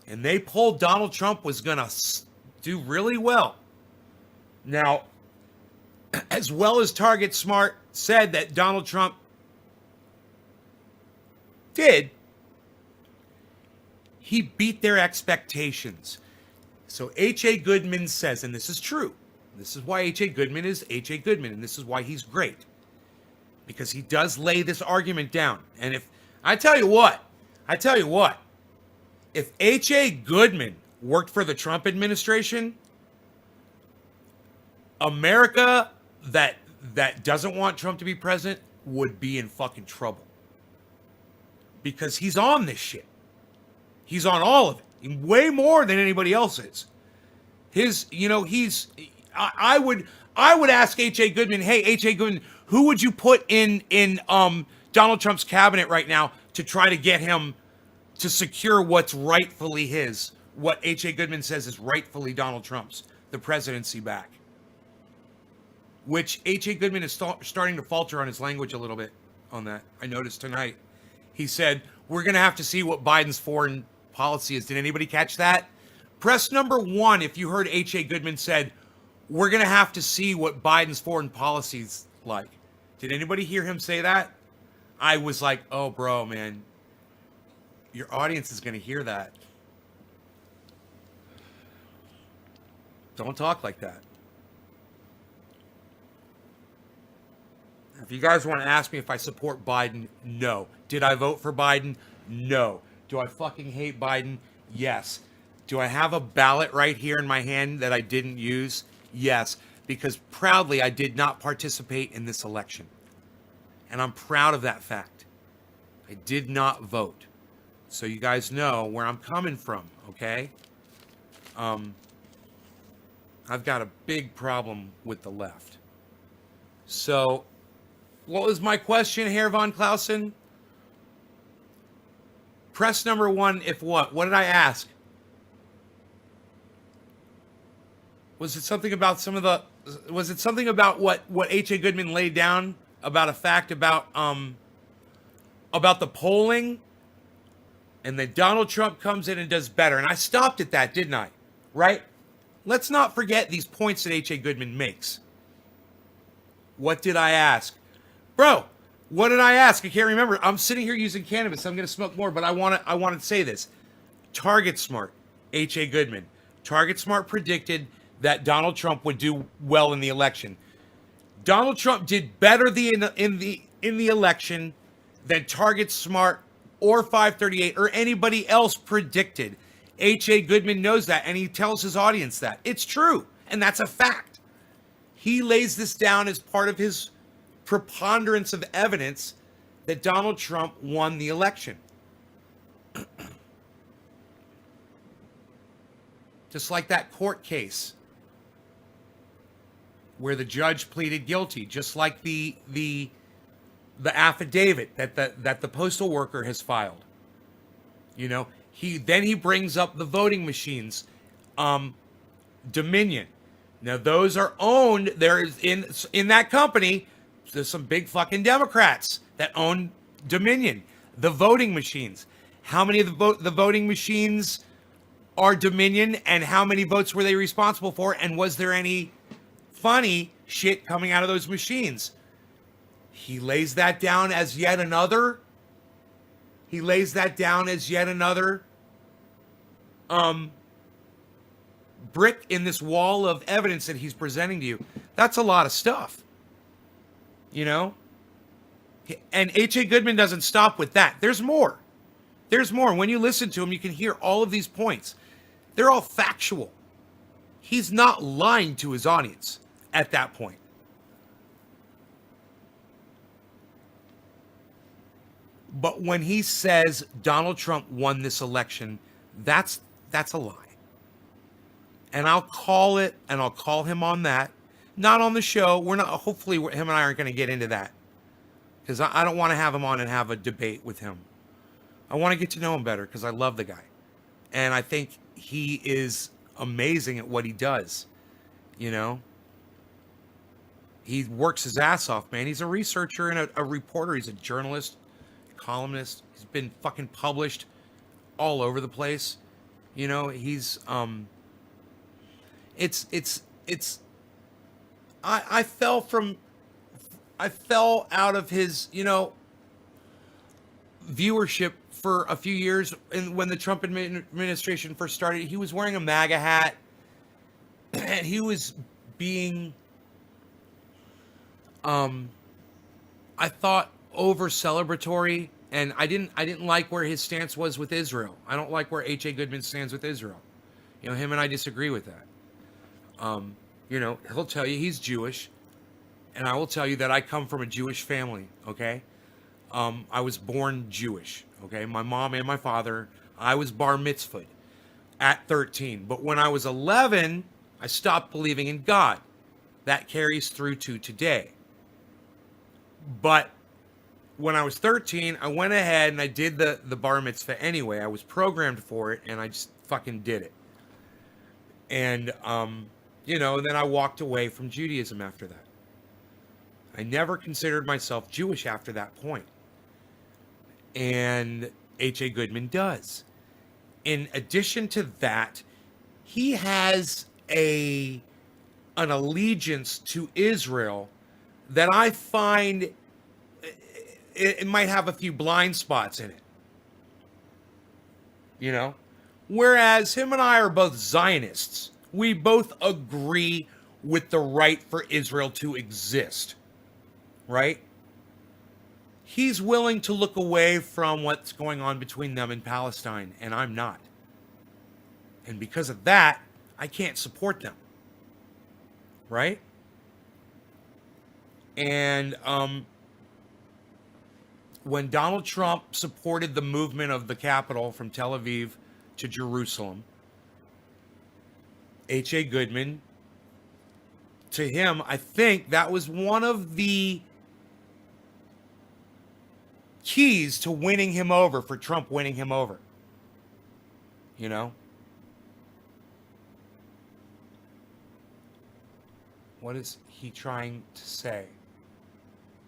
and they polled Donald Trump was going to do really well. Now, as well as Target Smart said that Donald Trump did, he beat their expectations. So H.A. Goodman says, and this is true, this is why H.A. Goodman is H.A. Goodman, and this is why he's great. Because he does lay this argument down. And if, I tell you what, if H.A. Goodman worked for the Trump administration, America that doesn't want Trump to be president would be in fucking trouble. Because he's on this shit. He's on all of it. Way more than anybody else is. I would ask H.A. Goodman, hey, H.A. Goodman, who would you put in Donald Trump's cabinet right now to try to get him to secure what's rightfully his, what H.A. Goodman says is rightfully Donald Trump's, the presidency back. Which H.A. Goodman is starting to falter on his language a little bit on that. I noticed tonight. He said, we're going to have to see what Biden's foreign policy is. Did anybody catch that? Press number 1 if you heard H.A. Goodman said, we're going to have to see what Biden's foreign policy is like. Did anybody hear him say that? I was like, oh, bro, man. Your audience is going to hear that. Don't talk like that. If you guys want to ask me if I support Biden, no. Did I vote for Biden? No. Do I fucking hate Biden? Yes. Do I have a ballot right here in my hand that I didn't use? Yes. Because proudly I did not participate in this election. And I'm proud of that fact. I did not vote. So you guys know where I'm coming from, okay? I've got a big problem with the left. So, what was my question, Herr von Clausen? Press number 1, if what? What did I ask? Was it something about was it something about what H.A. Goodman laid down about a fact about the polling? And then Donald Trump comes in and does better. And I stopped at that, didn't I? Right? Let's not forget these points that H.A. Goodman makes. What did I ask? Bro, what did I ask? I can't remember. I'm sitting here using cannabis. I'm going to smoke more, but I want to say this. Target Smart, H.A. Goodman. Target Smart predicted that Donald Trump would do well in the election. Donald Trump did better in the election than Target Smart or 538 or anybody else predicted. H.A. Goodman knows that, and he tells his audience that. It's true, and that's a fact. He lays this down as part of his preponderance of evidence that Donald Trump won the election. Just like that court case where the judge pleaded guilty, just like the affidavit that the postal worker has filed. You know, he brings up the voting machines, Dominion. Now those are owned. There is in that company. There's some big fucking Democrats that own Dominion, the voting machines. How many of the voting machines are Dominion, and how many votes were they responsible for? And was there any funny shit coming out of those machines? He lays that down as yet another. He lays that down as yet another brick in this wall of evidence that he's presenting to you. That's a lot of stuff. You know? And H.A. Goodman doesn't stop with that. There's more. There's more. When you listen to him, you can hear all of these points. They're all factual. He's not lying to his audience at that point. But when he says Donald Trump won this election, that's a lie. And I'll call it, and I'll call him on that. Not on the show. We're not. Hopefully, him and I aren't going to get into that, because I don't want to have him on and have a debate with him. I want to get to know him better because I love the guy, and I think he is amazing at what he does. You know, he works his ass off, man. He's a researcher and a reporter. He's a journalist, columnist. He's been fucking published all over the place. You know, he's I fell out of his, you know, viewership for a few years. And when the Trump administration first started, he was wearing a MAGA hat, and he was being, I thought, over celebratory. And I didn't like where his stance was with Israel. I don't like where H.A. Goodman stands with Israel. You know, him and I disagree with that. You know, he'll tell you he's Jewish, and I will tell you that I come from a Jewish family, okay? I was born Jewish, okay? My mom and my father, I was bar mitzvahed at 13. But when I was 11, I stopped believing in God. That carries through to today. But when I was 13, I went ahead and I did the bar mitzvah anyway. I was programmed for it, and I just fucking did it. And, you know, then I walked away from Judaism after that. I never considered myself Jewish after that point. And H.A. Goodman does. In addition to that, he has an allegiance to Israel that I find it might have a few blind spots in it. you know? Whereas him and I are both Zionists. We both agree with the right for Israel to exist, right? He's willing to look away from what's going on between them and Palestine, and I'm not. And because of that, I can't support them, right? And when Donald Trump supported the movement of the capital from Tel Aviv to Jerusalem, H.A. Goodman, to him, I think that was one of the keys to winning him over, for Trump winning him over. You know? What is he trying to say?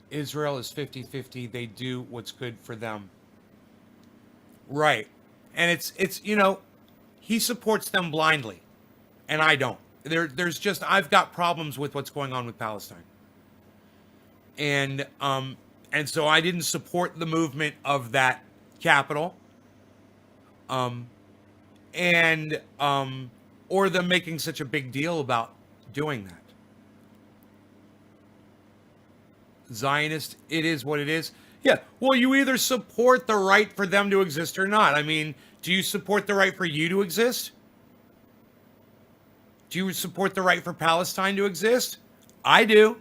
Israel is 50-50. They do what's good for them. Right. And it's you know, he supports them blindly. And I don't. There's just, I've got problems with what's going on with Palestine. And so I didn't support the movement of that capital. Or them making such a big deal about doing that. Zionist, it is what it is. Yeah, well, you either support the right for them to exist or not. I mean, do you support the right for you to exist? Do you support the right for Palestine to exist? I do.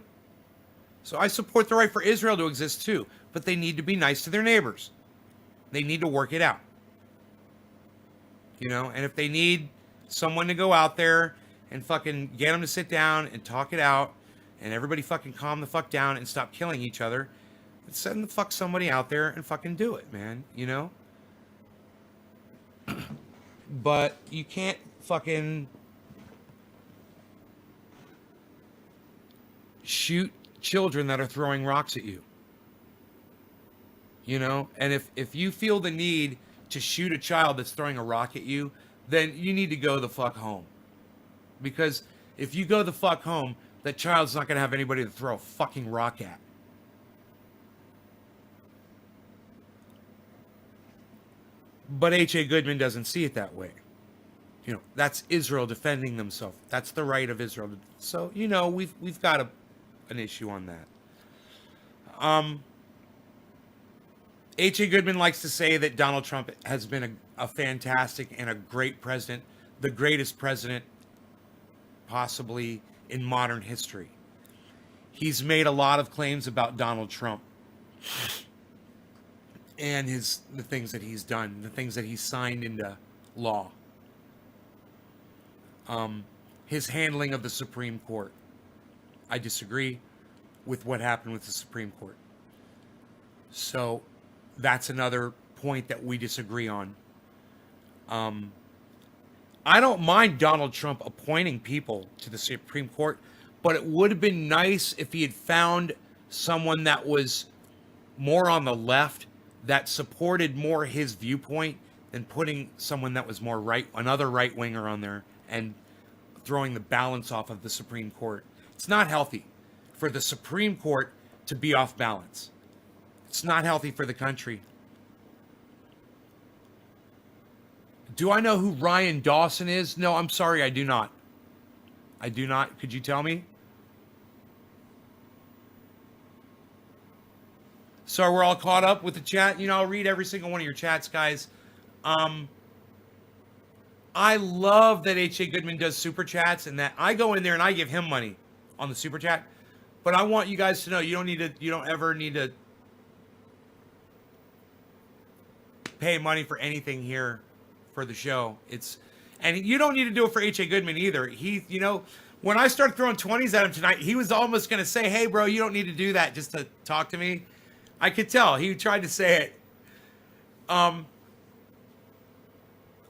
So I support the right for Israel to exist too. But they need to be nice to their neighbors. They need to work it out. You know, and if they need someone to go out there and fucking get them to sit down and talk it out, and everybody fucking calm the fuck down and stop killing each other, send the fuck somebody out there and fucking do it, man, you know? But you can't fucking shoot children that are throwing rocks at you. You know? And if you feel the need to shoot a child that's throwing a rock at you, then you need to go the fuck home. Because if you go the fuck home, that child's not going to have anybody to throw a fucking rock at. But H.A. Goodman doesn't see it that way. You know, that's Israel defending themselves. That's the right of Israel. So, you know, we've got an issue on that. H.A. Goodman likes to say that Donald Trump has been a fantastic and a great president, the greatest president possibly in modern history. He's made a lot of claims about Donald Trump and the things that he's done, the things that he's signed into law. His handling of the Supreme Court. I disagree with what happened with the Supreme Court. So that's another point that we disagree on. I don't mind Donald Trump appointing people to the Supreme Court, but it would have been nice if he had found someone that was more on the left, that supported more his viewpoint, than putting someone that was more right, another right-winger on there, and throwing the balance off of the Supreme Court. It's not healthy for the Supreme Court to be off balance. It's not healthy for the country. Do I know who Ryan Dawson is? No, I'm sorry, I do not. I do not. Could you tell me? So we're all caught up with the chat. You know, I'll read every single one of your chats, guys. I love that H.A. Goodman does super chats, and that I go in there and I give him money on the super chat. But I want you guys to know you don't ever need to pay money for anything here for the show. And you don't need to do it for H.A. Goodman either. He, you know, when I started throwing 20s at him tonight, he was almost going to say, hey, bro, you don't need to do that just to talk to me. I could tell. He tried to say it. I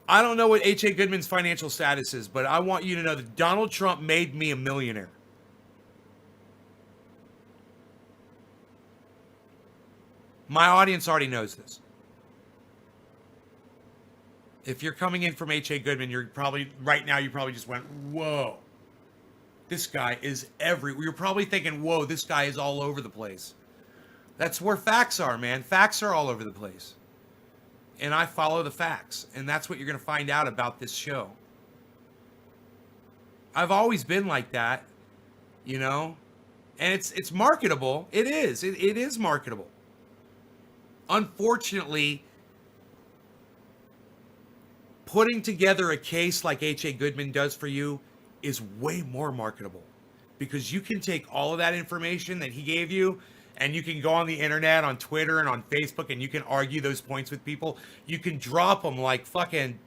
don't know what H.A. Goodman's financial status is, but I want you to know that Donald Trump made me a millionaire. My audience already knows this. If you're coming in from H.A. Goodman, you're probably just went, whoa, this guy is everywhere. You're probably thinking, whoa, this guy is all over the place. That's where facts are, man. Facts are all over the place. and I follow the facts. And that's what you're going to find out about this show. I've always been like that, you know? And it's marketable. It is. It is marketable. Unfortunately, putting together a case like H.A. Goodman does for you is way more marketable, because you can take all of that information that he gave you and you can go on the internet, on Twitter and on Facebook, and you can argue those points with people. You can drop them like fucking,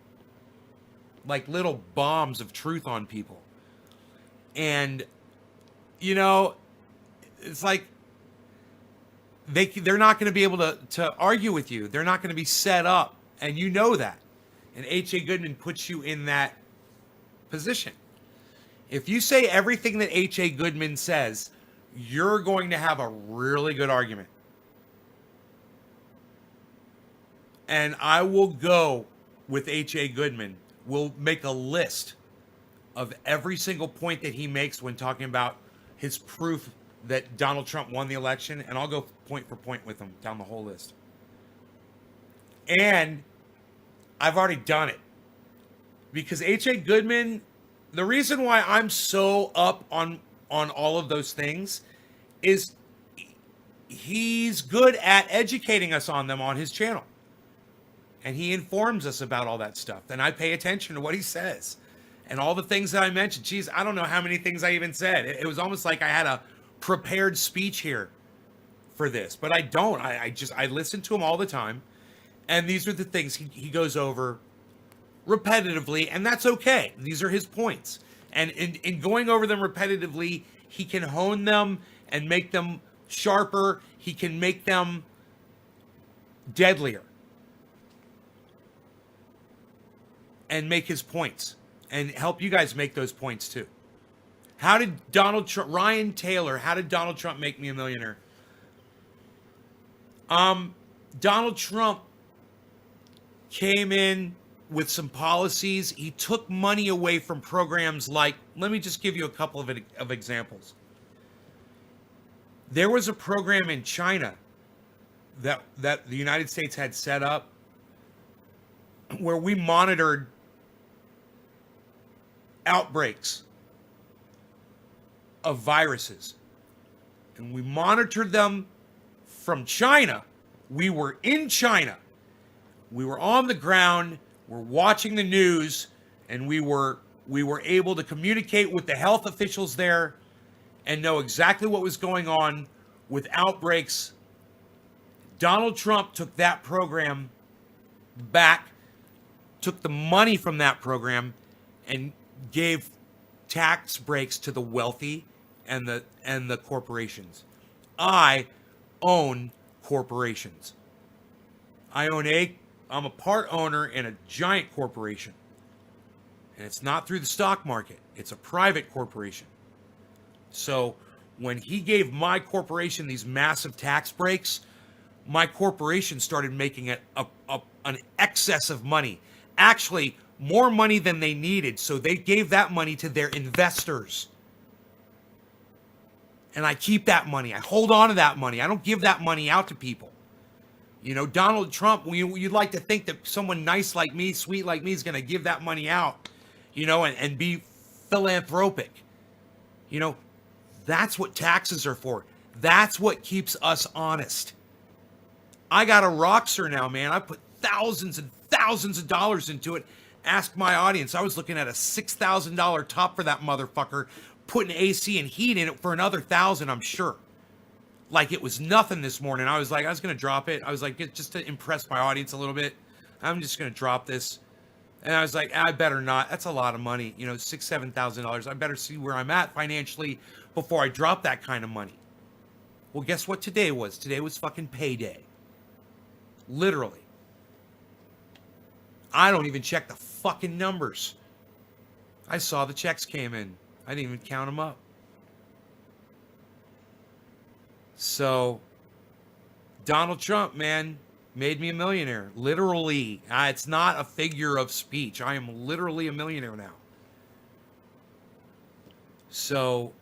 like little bombs of truth on people. And, you know, it's like they're not going to be able to argue with you. They're not going to be set up, and you know that. And H.A. Goodman puts you in that position. If you say everything that H.A. Goodman says, you're going to have a really good argument. And I will go with H.A. Goodman. We'll make a list of every single point that he makes when talking about his proof that Donald Trump won the election, and I'll go point for point with him down the whole list. And I've already done it. Because H.A. Goodman, the reason why I'm so up on all of those things is he's good at educating us on them on his channel. And he informs us about all that stuff. And I pay attention to what he says. And all the things that I mentioned. Geez, I don't know how many things I even said. It was almost like I had a prepared speech here for this. But I don't. I listen to him all the time. And these are the things he goes over repetitively. And that's okay. These are his points. And in going over them repetitively, he can hone them and make them sharper. He can make them deadlier. And make his points. And help you guys make those points too. How did Ryan Taylor, how did Donald Trump make me a millionaire? Donald Trump came in with some policies. He took money away from programs like, let me just give you a couple of examples. There was a program in China that the United States had set up where we monitored outbreaks of viruses. And we monitored them from China. We were in China. We were on the ground. We're watching the news, and we were able to communicate with the health officials there and know exactly what was going on with outbreaks. Donald Trump took that program back, took the money from that program, and gave tax breaks to the wealthy and the corporations. I own corporations. I'm a part owner in a giant corporation. And it's not through the stock market. It's a private corporation. So when he gave my corporation these massive tax breaks, my corporation started making an excess of money. Actually, more money than they needed. So they gave that money to their investors. And I keep that money. I hold on to that money. I don't give that money out to people. You know, Donald Trump, you'd like to think that someone nice like me, sweet like me, is going to give that money out, you know, and be philanthropic. You know, that's what taxes are for. That's what keeps us honest. I got a Roxer now, man. I put thousands and thousands of dollars into it. Ask my audience. I was looking at a $6,000 top for that motherfucker, putting AC and heat in it for another $1,000, I'm sure. Like it was nothing this morning. I was going to drop it. I was like, just to impress my audience a little bit, I'm just going to drop this. And I was like, I better not. That's a lot of money. You know, $6,000, $7,000. I better see where I'm at financially before I drop that kind of money. Well, guess what today was? Today was fucking payday. Literally. I don't even check the fucking numbers. I saw the checks came in. I didn't even count them up. So, Donald Trump, man, made me a millionaire. Literally. It's not a figure of speech. I am literally a millionaire now. So,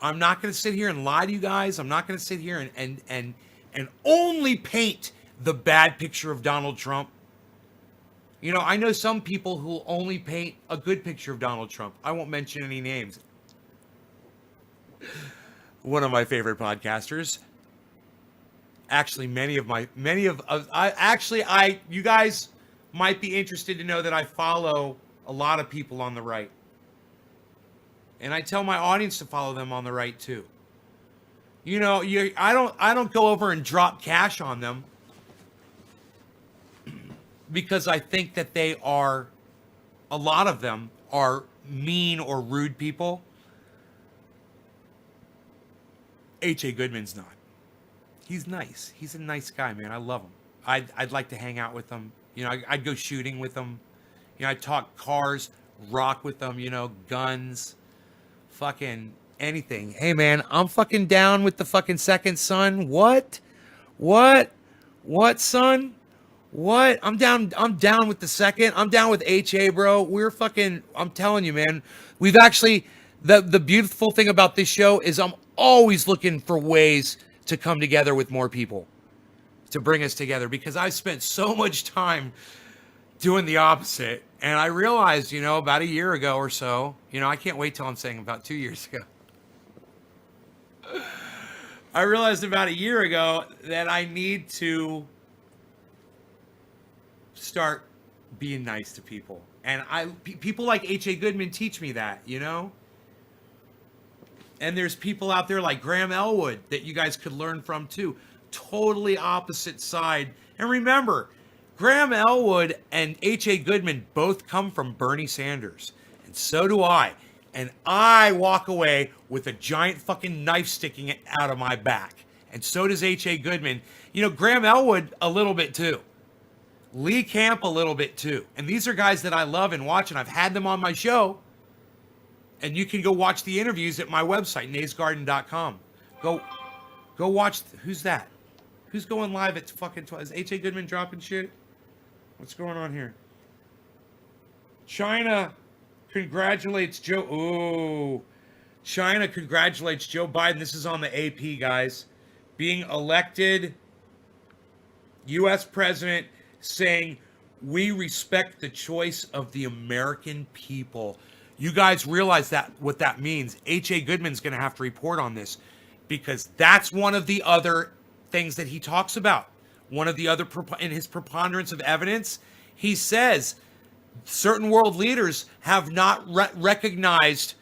I'm not going to sit here and lie to you guys. I'm not going to sit here and only paint the bad picture of Donald Trump. You know, I know some people who only paint a good picture of Donald Trump. I won't mention any names. One of my favorite podcasters. Actually, you guys might be interested to know that I follow a lot of people on the right. And I tell my audience to follow them on the right too. You know, I don't go over and drop cash on them because I think that a lot of them are mean or rude people. H.A. Goodman's not. He's nice. He's a nice guy, man. I love him. I'd like to hang out with him. You know, I'd go shooting with him. You know, I'd talk cars, rock with them, you know, guns, fucking anything. Hey, man, I'm fucking down with the fucking second son. What, son? What? I'm down with the second. I'm down with H.A., bro. I'm telling you, man. We've actually, the beautiful thing about this show is I'm always looking for ways to come together with more people, to bring us together, because I've spent so much time doing the opposite. And I realized, you know, about a year ago or so, you know, I can't wait till I'm saying about 2 years ago. I realized about a year ago that I need to start being nice to people. And people like H.A. Goodman teach me that, you know? And there's people out there like Graham Elwood that you guys could learn from too. Totally opposite side. And remember, Graham Elwood and H.A. Goodman both come from Bernie Sanders. And so do I. And I walk away with a giant fucking knife sticking out of my back. And so does H.A. Goodman. You know, Graham Elwood a little bit too. Lee Camp a little bit too. And these are guys that I love and watch, and I've had them on my show. And you can go watch the interviews at my website, naysgarden.com. Go watch. Who's that? Who's going live at fucking 12? Is H.A. Goodman dropping shit? What's going on here? China congratulates Joe. Oh, China congratulates Joe Biden. This is on the AP, guys. Being elected U.S. president, saying, we respect the choice of the American people. You guys realize that what that means. H.A. Goodman's going to have to report on this, because that's one of the other things that he talks about. One of the other, in his preponderance of evidence, he says certain world leaders have not recognized.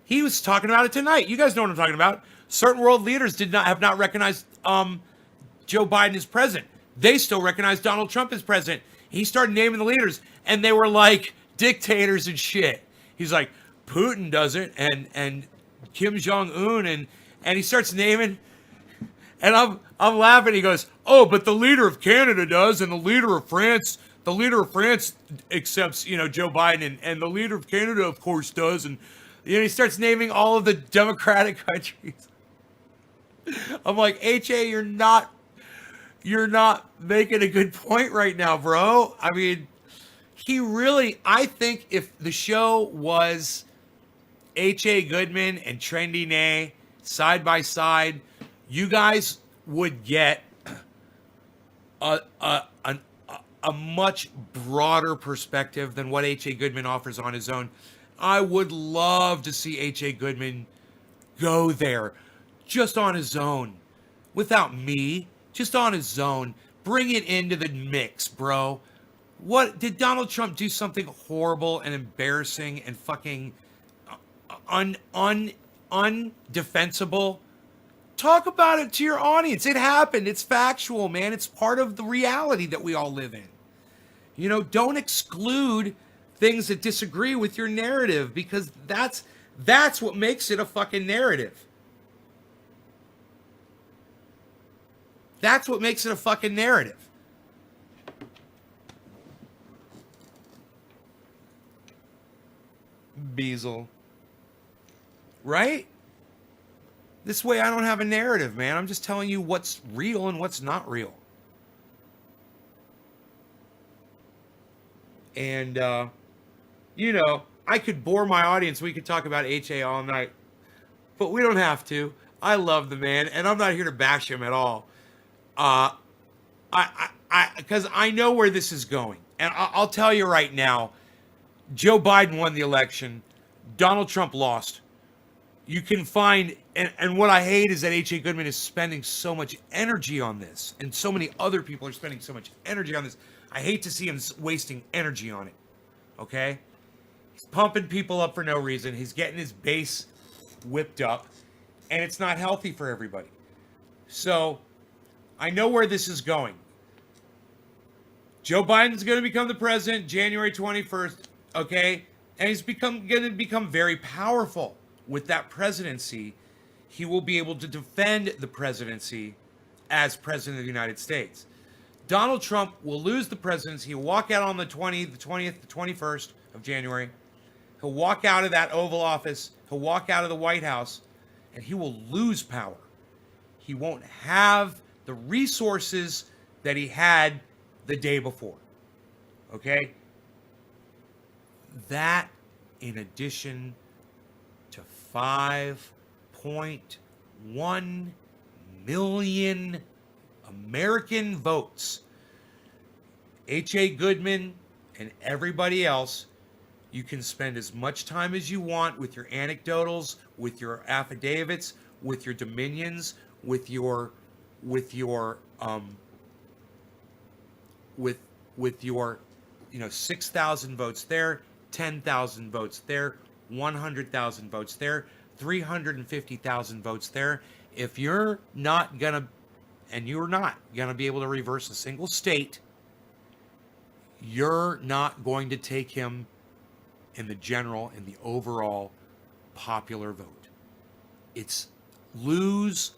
He was talking about it tonight. You guys know what I'm talking about. Certain world leaders have not recognized Joe Biden as president. They still recognize Donald Trump as president. He started naming the leaders, and they were like dictators and shit. He's like, Putin doesn't, and Kim Jong-un, and he starts naming, and I'm laughing. He goes, oh, but the leader of Canada does, and the leader of France accepts, you know, Joe Biden, and the leader of Canada, of course, does, and you know, he starts naming all of the democratic countries. I'm like, H.A., you're not making a good point right now, bro. I mean, I think if the show was H.A. Goodman and Trendy Nay side by side, you guys would get a much broader perspective than what H.A. Goodman offers on his own. I would love to see H.A. Goodman go there just on his own, without me, just on his own. Bring it into the mix, bro. What did Donald Trump do? Something horrible and embarrassing and fucking undefensible? Talk about it to your audience. It happened. It's factual, man. It's part of the reality that we all live in. You know, don't exclude things that disagree with your narrative, because that's what makes it a fucking narrative. That's what makes it a fucking narrative. Beazle. Right? This way I don't have a narrative, man. I'm just telling you what's real and what's not real. And, you know, I could bore my audience. We could talk about H.A. all night. but we don't have to. I love the man, and I'm not here to bash him at all. Because I know where this is going, and I'll tell you right now, Joe Biden won the election, Donald Trump lost. You can find, and what I hate is that H.A. Goodman is spending so much energy on this, and so many other people are spending so much energy on this. I hate to see him wasting energy on it. Okay? He's pumping people up for no reason. He's getting his base whipped up, and it's not healthy for everybody. So, I know where this is going. Joe Biden's going to become the president January 21st, okay? And he's going to become very powerful. With that presidency, he will be able to defend the presidency as president of the United States. Donald Trump will lose the presidency. He'll walk out on the 20th, the 21st of January. He'll walk out of that Oval Office. He'll walk out of the White House, and he will lose power. He won't have the resources that he had the day before. Okay? That, in addition to 5.1 million American votes. H.A. Goodman and everybody else, you can spend as much time as you want with your anecdotals, with your affidavits, with your dominions, with your 6,000 votes there, 10,000 votes there, 100,000 votes there, 350,000 votes there. If you're not gonna be able to reverse a single state, you're not going to take him in the overall popular vote. It's lose.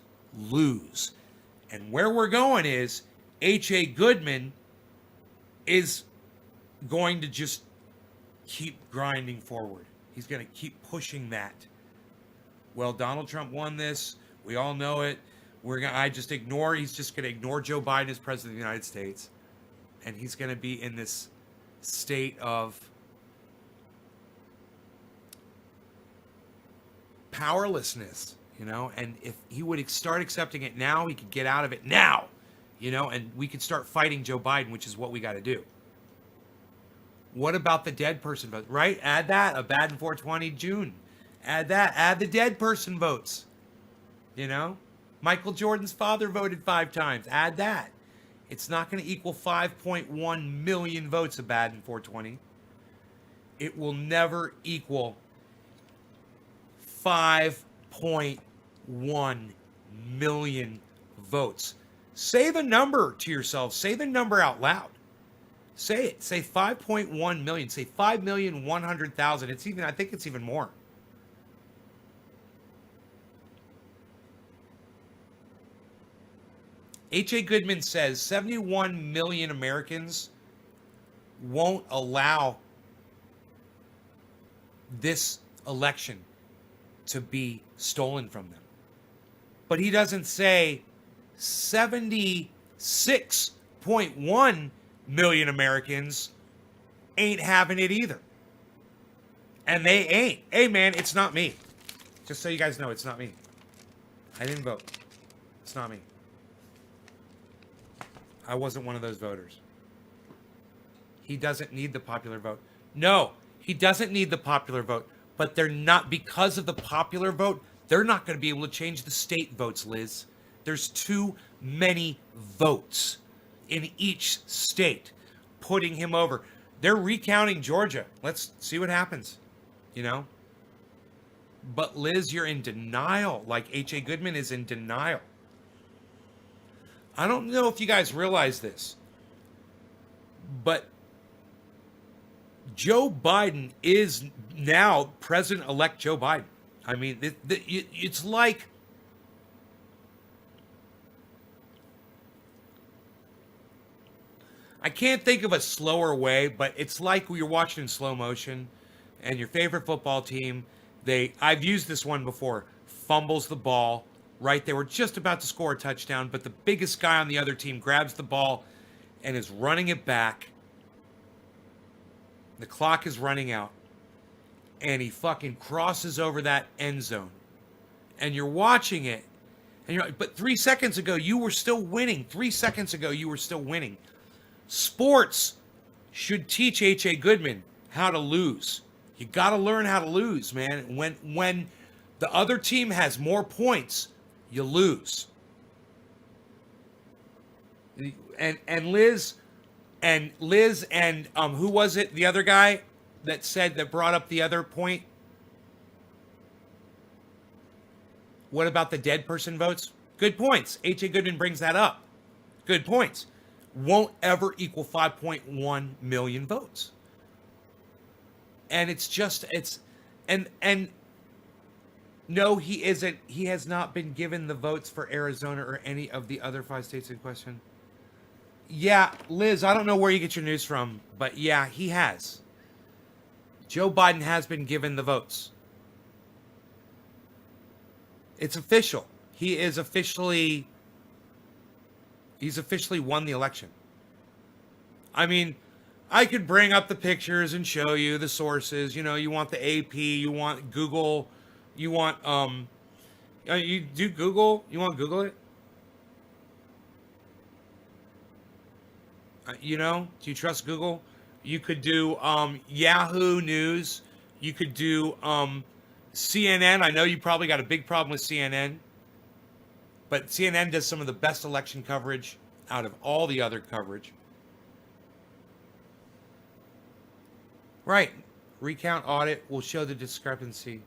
And where we're going is H.A. Goodman is going to just keep grinding forward. He's going to keep pushing that. Well, Donald Trump won this. We all know it. He's just going to ignore Joe Biden as president of the United States. And he's going to be in this state of powerlessness, and if he would start accepting it now, he could get out of it now, and we could start fighting Joe Biden, which is what we got to do. What about the dead person vote, right? Add that, a Biden 420 June. Add the dead person votes. Michael Jordan's father voted 5 times. Add that. It's not going to equal 5.1 million votes of Biden 420. It will never equal 5.1 million votes. Say the number to yourself. Say the number out loud. Say it. Say 5.1 million. Say 5,100,000. I think it's even more. H.A. Goodman says 71 million Americans won't allow this election to be stolen from them. But he doesn't say 76.1 million Americans ain't having it either. And they ain't. Hey, man, it's not me. Just so you guys know, it's not me. I didn't vote. It's not me. I wasn't one of those voters. He doesn't need the popular vote. No, he doesn't need the popular vote. But they're not, because of the popular vote, they're not going to be able to change the state votes, Liz. There's too many votes in each state putting him over. They're recounting Georgia. Let's see what happens, But Liz, you're in denial, like H.A. Goodman is in denial. I don't know if you guys realize this, but Joe Biden is now President-elect Joe Biden. I mean, it's like I can't think of a slower way, but it's like you're watching in slow motion and your favorite football team, I've used this one before, fumbles the ball, right? They were just about to score a touchdown, but the biggest guy on the other team grabs the ball and is running it back. The clock is running out. And he fucking crosses over that end zone. and you're watching it, and you're like, but 3 seconds ago you were still winning. 3 seconds ago you were still winning. Sports should teach H.A. Goodman how to lose. You got to learn how to lose, man. When the other team has more points, you lose. And Liz and who was it? The other guy that brought up the other point. What about the dead person votes? Good points. H.A. Goodman brings that up. Good points. Won't ever equal 5.1 million votes. And no, he isn't. He has not been given the votes for Arizona or any of the other 5 states in question. Yeah, Liz, I don't know where you get your news from, but yeah, he has. Joe Biden has been given the votes. It's official. He's officially won the election. I mean, I could bring up the pictures and show you the sources. You know, you want the AP, you want Google, you want you do Google, you want to Google it? You know, do you trust Google? You could do Yahoo News. You could do CNN. I know you probably got a big problem with CNN, but CNN does some of the best election coverage out of all the other coverage. Right. Recount audit will show the discrepancy.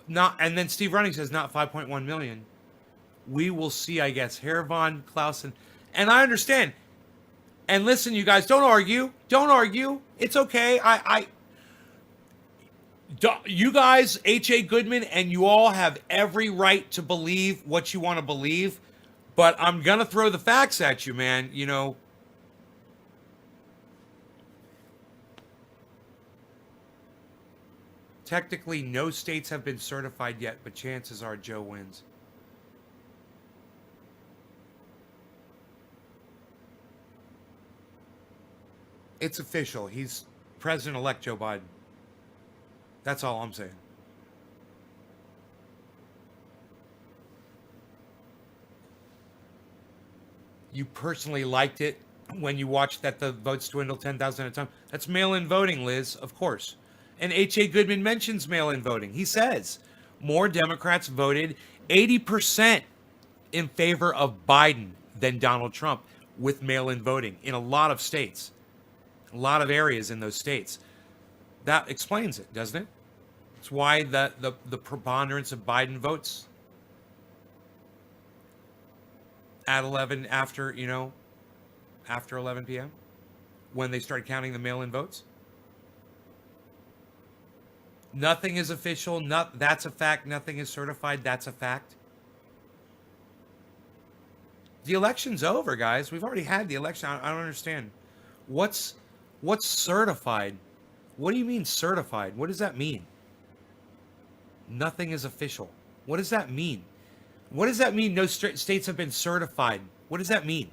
And then Steve Running says not 5.1 million. We will see, I guess. Hervon, Clausen. And I understand. And listen, you guys, don't argue. Don't argue. It's okay. You guys, H.A. Goodman, and you all have every right to believe what you want to believe. But I'm going to throw the facts at you, man. You know. Technically, no states have been certified yet, but chances are Joe wins. It's official. He's President-elect Joe Biden. That's all I'm saying. You personally liked it when you watched that the votes dwindle 10,000 at a time. That's mail-in voting, Liz, of course. And H.A. Goodman mentions mail-in voting. He says more Democrats voted 80% in favor of Biden than Donald Trump with mail-in voting in a lot of states. A lot of areas in those states. That explains it, doesn't it? It's why the preponderance of Biden votes at 11 after 11 p.m. when they start counting the mail-in votes. Nothing is official. That's a fact. Nothing is certified. That's a fact. The election's over, guys. We've already had the election. I don't understand. What's certified? What do you mean certified? What does that mean? Nothing is official. What does that mean? What does that mean? No states have been certified. What does that mean?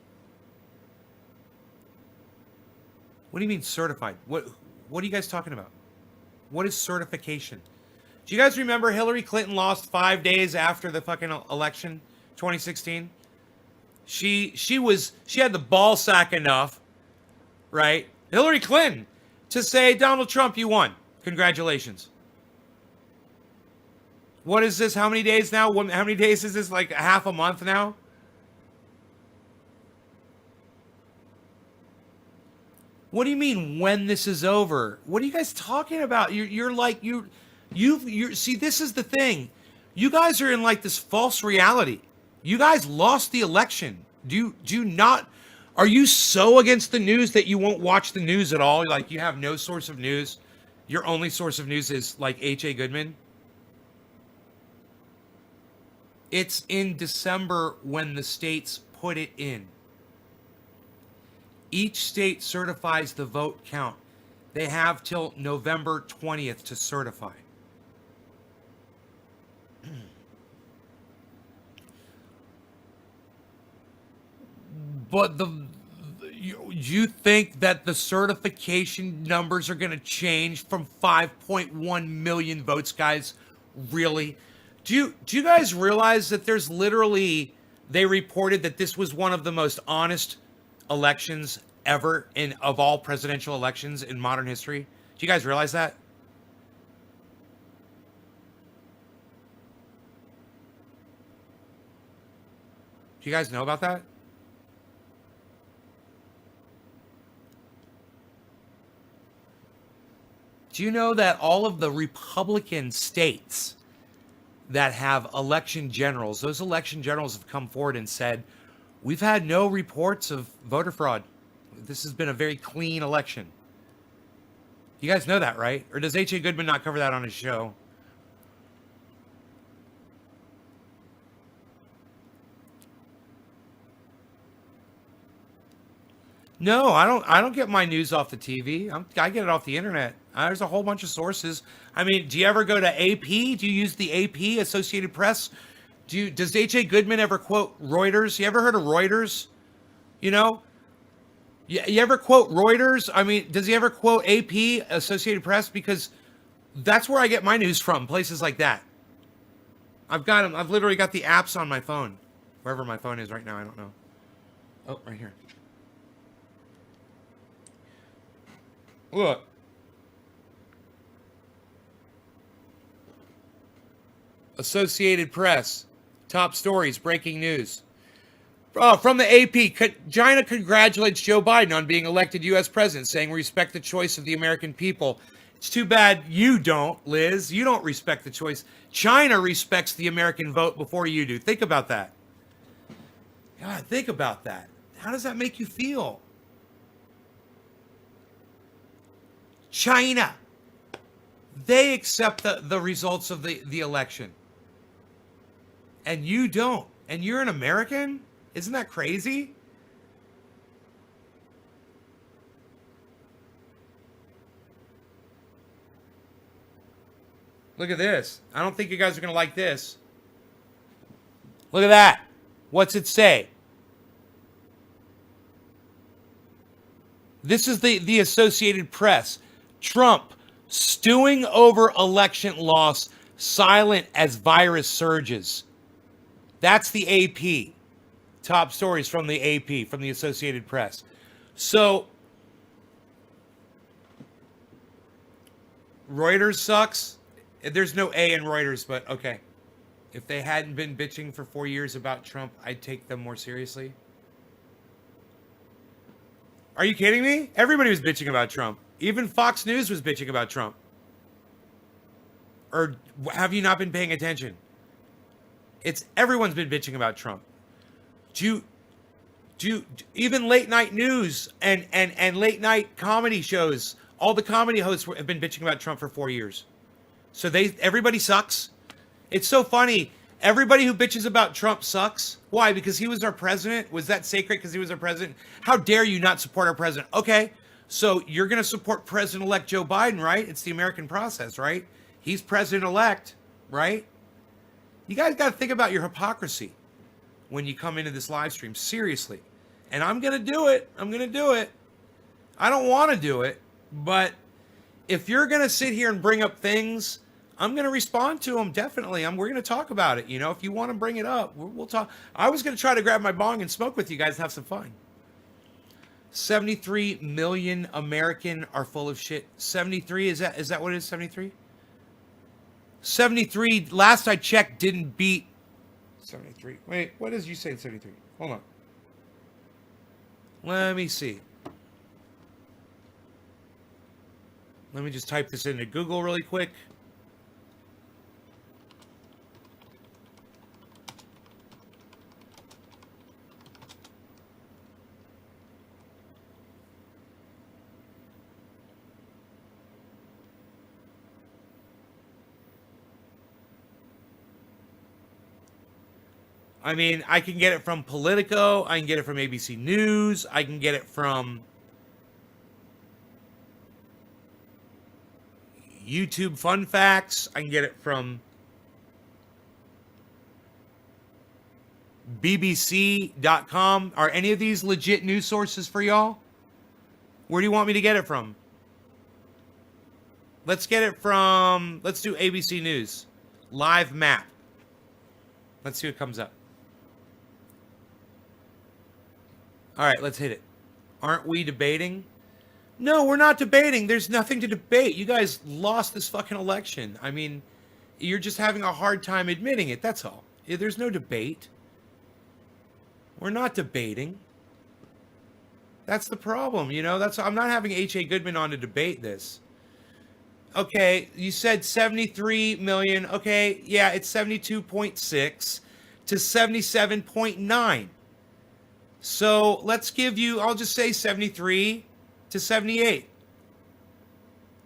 What do you mean certified? What are you guys talking about? What is certification? Do you guys remember Hillary Clinton lost 5 days after the fucking election, 2016? She had the ball sack enough, right? Hillary Clinton to say, Donald Trump, you won. Congratulations. What is this? How many days now? How many days is this? Like half a month now? What do you mean when this is over? What are you guys talking about? You're see, this is the thing. You guys are in like this false reality. You guys lost the election. Do you not? Are you so against the news that you won't watch the news at all? Like you have no source of news. Your only source of news is like H.A. Goodman. It's in December when the states put it in. Each state certifies the vote count. They have till November 20th to certify. But You think that the certification numbers are going to change from 5.1 million votes, guys? Really? Do you guys realize that there's literally, they reported that this was one of the most honest elections ever in of all presidential elections in modern history? Do you guys realize that? Do you guys know about that? Do you know that all of the Republican states that have election generals, those election generals have come forward and said, we've had no reports of voter fraud. This has been a very clean election. You guys know that, right? Or does H.A. Goodman not cover that on his show? No, I don't get my news off the TV. I get it off the internet. There's a whole bunch of sources. I mean, do you ever go to AP? Do you use the AP, Associated Press? Does H.A. Goodman ever quote Reuters? You ever heard of Reuters? You know? You ever quote Reuters? I mean, does he ever quote AP, Associated Press? Because that's where I get my news from, places like that. I've got them. I've literally got the apps on my phone. Wherever my phone is right now, I don't know. Oh, right here. Look. Associated Press. Top stories, breaking news. From the AP, China congratulates Joe Biden on being elected U.S. president, saying we respect the choice of the American people. It's too bad you don't, Liz. You don't respect the choice. China respects the American vote before you do. Think about that. God, think about that. How does that make you feel? China. They accept the results of the election. And you don't. And you're an American? Isn't that crazy? Look at this. I don't think you guys are going to like this. Look at that. What's it say? This is the Associated Press. Trump stewing over election loss, silent as virus surges. That's the AP. Top stories from the AP, from the Associated Press. So, Reuters sucks. There's no A in Reuters, but okay. If they hadn't been bitching for 4 years about Trump, I'd take them more seriously. Are you kidding me? Everybody was bitching about Trump. Even Fox News was bitching about Trump. Or have you not been paying attention? Everyone's been bitching about Trump. Even late night news and late night comedy shows, all the comedy hosts have been bitching about Trump for 4 years. So everybody sucks. It's so funny. Everybody who bitches about Trump sucks. Why? Because he was our president? Was that sacred because he was our president? How dare you not support our president? Okay, so you're going to support President-elect Joe Biden, right? It's the American process, right? He's president-elect, right? You guys got to think about your hypocrisy when you come into this live stream. Seriously. And I'm going to do it. I'm going to do it. I don't want to do it, but if you're going to sit here and bring up things, I'm going to respond to them, definitely. We're going to talk about it. You know, if you want to bring it up, we'll talk. I was going to try to grab my bong and smoke with you guys and have some fun. 73 million American are full of shit. 73, is that what it is, 73? 73, last I checked, didn't beat 73. Wait, what does you say in 73? Hold on. Let me see. Let me just type this into Google really quick. I mean, I can get it from Politico. I can get it from ABC News. I can get it from YouTube Fun Facts. I can get it from BBC.com. Are any of these legit news sources for y'all? Where do you want me to get it from? Let's get it from, let's do ABC News. Live map. Let's see what comes up. All right, let's hit it. Aren't we debating? No, we're not debating. There's nothing to debate. You guys lost this fucking election. I mean, you're just having a hard time admitting it. That's all. There's no debate. We're not debating. That's the problem, you know? I'm not having H.A. Goodman on to debate this. Okay, you said 73 million. Okay, yeah, it's 72.6 to 77.9. So let's give you, I'll just say 73 to 78.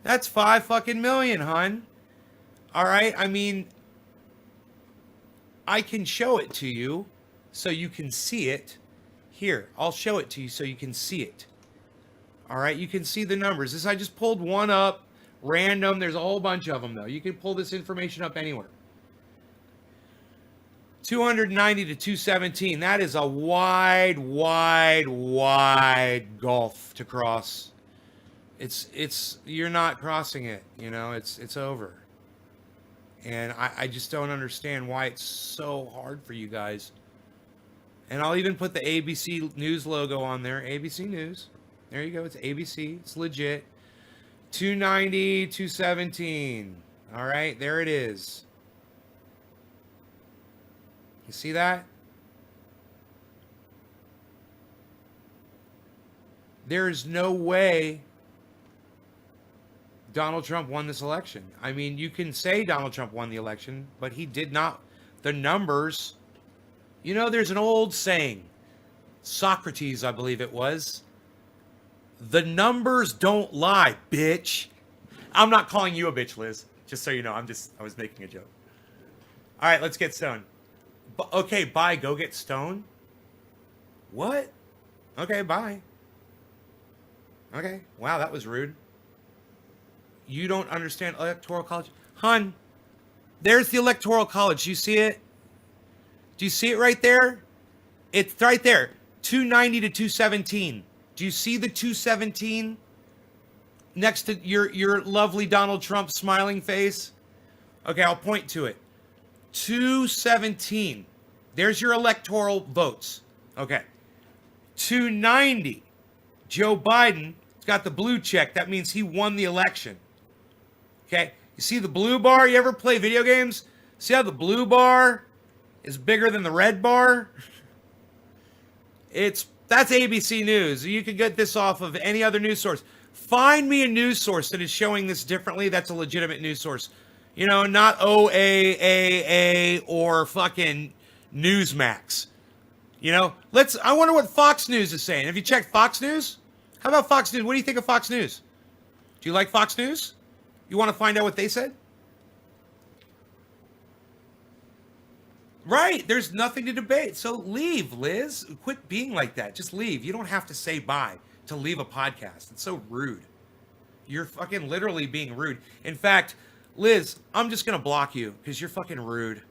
That's 5 fucking million, hun. All right, I mean, I can show it to you so you can see it. Here, I'll show it to you so you can see it. All right, you can see the numbers. I just pulled one up, random. There's a whole bunch of them, though. You can pull this information up anywhere. 290 to 217. That is a wide gulf to cross. You're not crossing it, you know, it's over. And I just don't understand why it's so hard for you guys. And I'll even put the ABC News logo on there. ABC News. There you go. It's ABC. It's legit. 290, 217. All right, there it is. You see that? There is no way Donald Trump won this election. I mean, you can say Donald Trump won the election, but he did not. The numbers, you know, there's an old saying, Socrates, I believe it was, the numbers don't lie, bitch. I'm not calling you a bitch, Liz, just so you know. I was making a joke. All right, let's get stoned. Okay, bye, go get stoned. What? Okay, bye. Okay, wow, that was rude. You don't understand Electoral College? Hun, there's the Electoral College. You see it? Do you see it right there? It's right there. 290 to 217. Do you see the 217 next to your lovely Donald Trump smiling face? Okay, I'll point to it. 217. There's your electoral votes. Okay. 290. Joe Biden has got the blue check. That means he won the election. Okay. You see the blue bar? You ever play video games? See how the blue bar is bigger than the red bar? That's ABC News. You can get this off of any other news source. Find me a news source that is showing this differently. That's a legitimate news source. You know, not OAAA or fucking Newsmax. You know, I wonder what Fox News is saying. Have you checked Fox News? How about Fox News? What do you think of Fox News? Do you like Fox News? You want to find out what they said? Right. There's nothing to debate. So leave, Liz. Quit being like that. Just leave. You don't have to say bye to leave a podcast. It's so rude. You're fucking literally being rude. In fact, Liz, I'm just going to block you because you're fucking rude.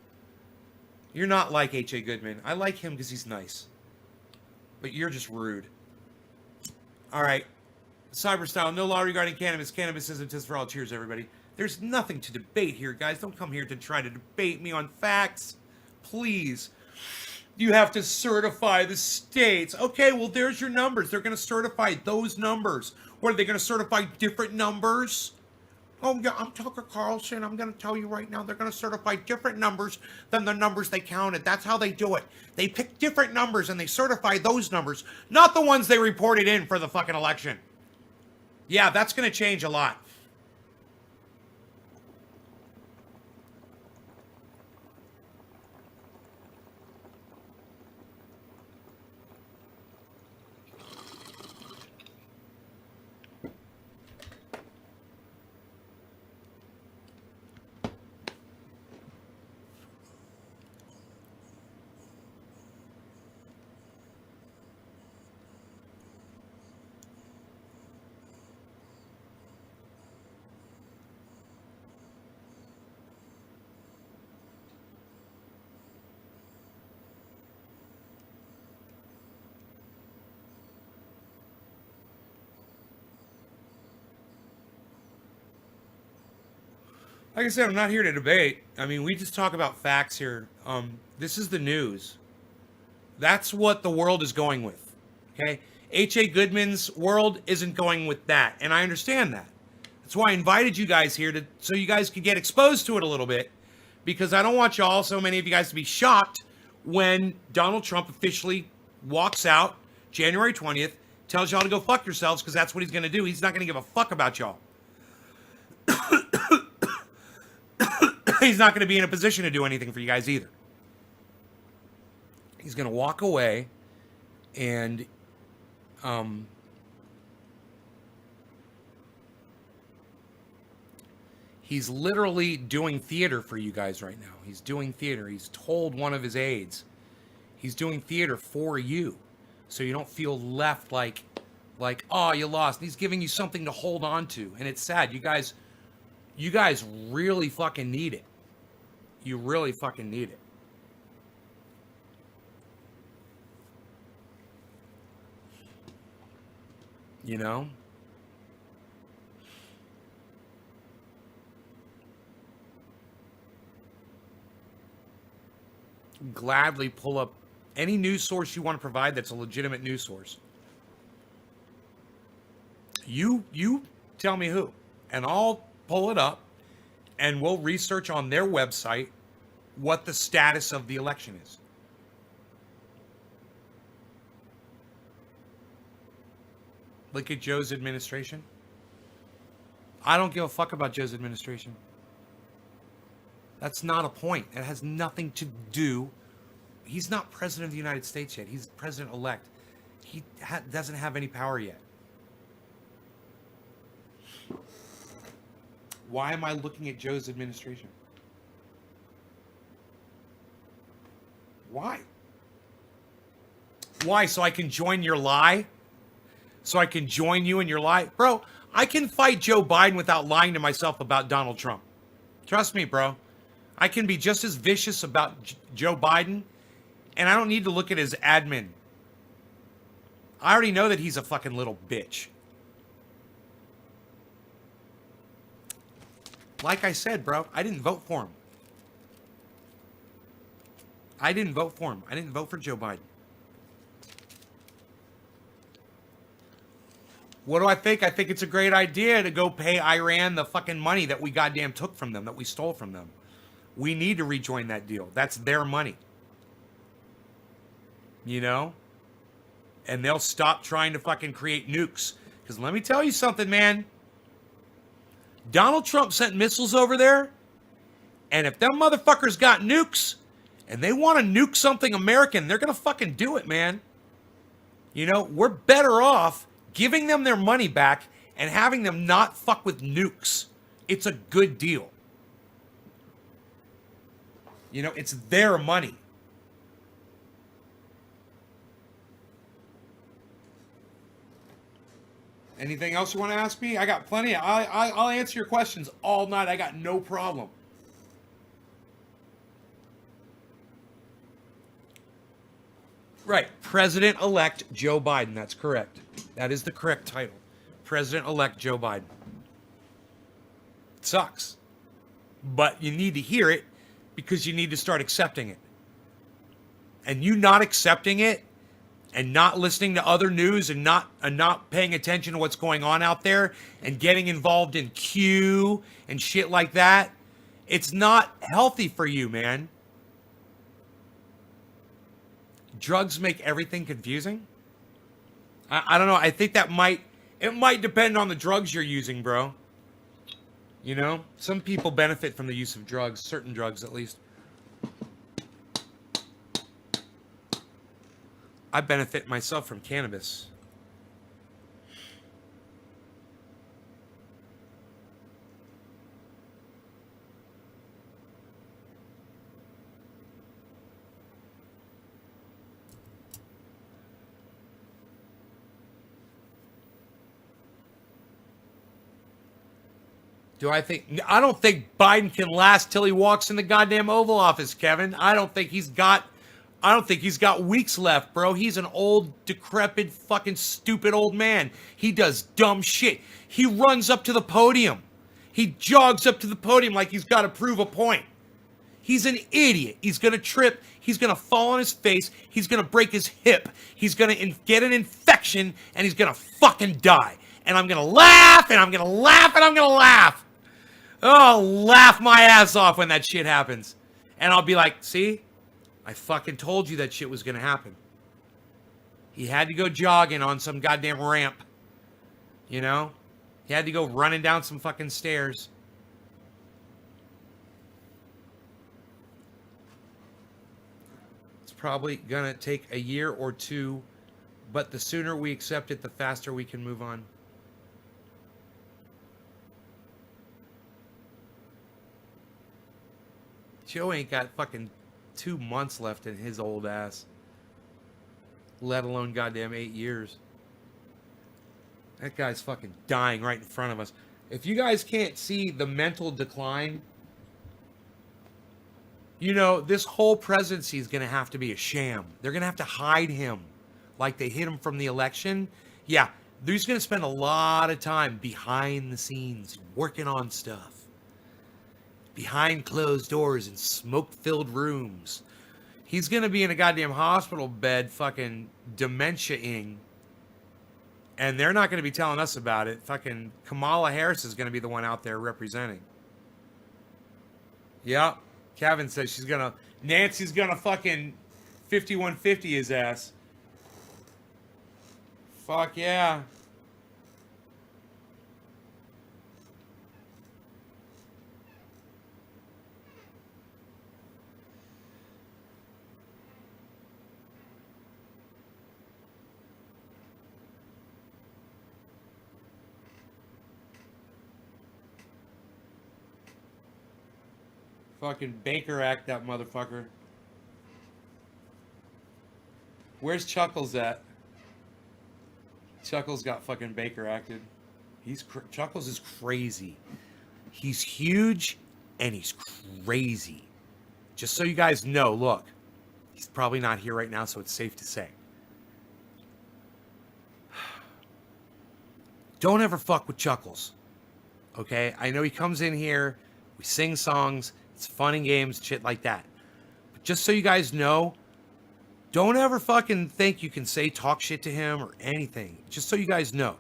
You're not like H.A. Goodman. I like him because he's nice. But you're just rude. All right. Cyberstyle, no law regarding cannabis. Cannabis isn't just for all. Cheers, everybody. There's nothing to debate here, guys. Don't come here to try to debate me on facts. Please. You have to certify the states. Okay, well, there's your numbers. They're going to certify those numbers. What, are they going to certify different numbers? Oh, yeah, I'm Tucker Carlson. I'm going to tell you right now, they're going to certify different numbers than the numbers they counted. That's how they do it. They pick different numbers and they certify those numbers, not the ones they reported in for the fucking election. Yeah, that's going to change a lot. Like I said, I'm not here to debate. I mean, we just talk about facts here. This is the news. That's what the world is going with. Okay? H.A. Goodman's world isn't going with that, and I understand that. That's why I invited you guys here so you guys could get exposed to it a little bit, because I don't want y'all, so many of you guys, to be shocked when Donald Trump officially walks out January 20th, tells y'all to go fuck yourselves, because that's what he's going to do. He's not going to give a fuck about y'all. He's not going to be in a position to do anything for you guys either. He's going to walk away and he's literally doing theater for you guys right now. He's doing theater. He's told one of his aides, he's doing theater for you, so you don't feel left like, oh, you lost. And he's giving you something to hold on to, and it's sad. You guys really fucking need it. You really fucking need it. You know? Gladly pull up any news source you want to provide that's a legitimate news source. You tell me who, and I'll pull it up, and we'll research on their website what the status of the election is. Look at Joe's administration. I don't give a fuck about Joe's administration. That's not a point. It has nothing to do. He's not president of the United States yet. He's president-elect. He doesn't have any power yet. Why am I looking at Joe's administration? Why? Why? So I can join your lie? So I can join you in your lie? Bro, I can fight Joe Biden without lying to myself about Donald Trump. Trust me, bro. I can be just as vicious about Joe Biden, and I don't need to look at his admin. I already know that he's a fucking little bitch. Like I said, bro, I didn't vote for him. I didn't vote for him. I didn't vote for Joe Biden. What do I think? I think it's a great idea to go pay Iran the fucking money that we goddamn took from them, that we stole from them. We need to rejoin that deal. That's their money. You know? And they'll stop trying to fucking create nukes. Because let me tell you something, man. Donald Trump sent missiles over there. And if them motherfuckers got nukes, and they want to nuke something American, they're going to fucking do it, man. You know, we're better off giving them their money back and having them not fuck with nukes. It's a good deal. You know, it's their money. Anything else you want to ask me? I got plenty. I'll answer your questions all night. I got no problem. Right. President-elect Joe Biden. That's correct. That is the correct title. President-elect Joe Biden. It sucks. But you need to hear it because you need to start accepting it. And you not accepting it and not listening to other news and not paying attention to what's going on out there and getting involved in Q and shit like that, it's not healthy for you, man. Drugs make everything confusing. I don't know. I think it might depend on the drugs you're using, bro. You know, some people benefit from the use of drugs, certain drugs at least. I benefit myself from cannabis. I don't think Biden can last till he walks in the goddamn Oval Office, Kevin. I don't think he's got weeks left, bro. He's an old, decrepit, fucking stupid old man. He does dumb shit. He runs up to the podium. He jogs up to the podium like he's got to prove a point. He's an idiot. He's going to trip. He's going to fall on his face. He's going to break his hip. He's going to get an infection, and he's going to fucking die. And I'm going to laugh, and I'm going to laugh, and I'm going to laugh. Oh, laugh my ass off when that shit happens. And I'll be like, see? I fucking told you that shit was going to happen. He had to go jogging on some goddamn ramp. You know? He had to go running down some fucking stairs. It's probably gonna take a year or two, but the sooner we accept it, the faster we can move on. Joe ain't got fucking 2 months left in his old ass. Let alone goddamn 8 years. That guy's fucking dying right in front of us. If you guys can't see the mental decline, you know, this whole presidency is going to have to be a sham. They're going to have to hide him like they hid him from the election. Yeah, they're just going to spend a lot of time behind the scenes working on stuff. Behind closed doors in smoke-filled rooms. He's going to be in a goddamn hospital bed fucking dementia-ing. And they're not going to be telling us about it. Fucking Kamala Harris is going to be the one out there representing. Yep. Kevin says she's going to... Nancy's going to fucking 5150 his ass. Fuck yeah. Fucking Baker Act that motherfucker. Where's Chuckles at? Chuckles got fucking Baker acted. Chuckles is crazy. He's huge and he's crazy. Just so you guys know, look. He's probably not here right now, so it's safe to say. Don't ever fuck with Chuckles. Okay? I know he comes in here, we sing songs, it's fun and games, shit like that. But just so you guys know, don't ever fucking think you can talk shit to him or anything. Just so you guys know.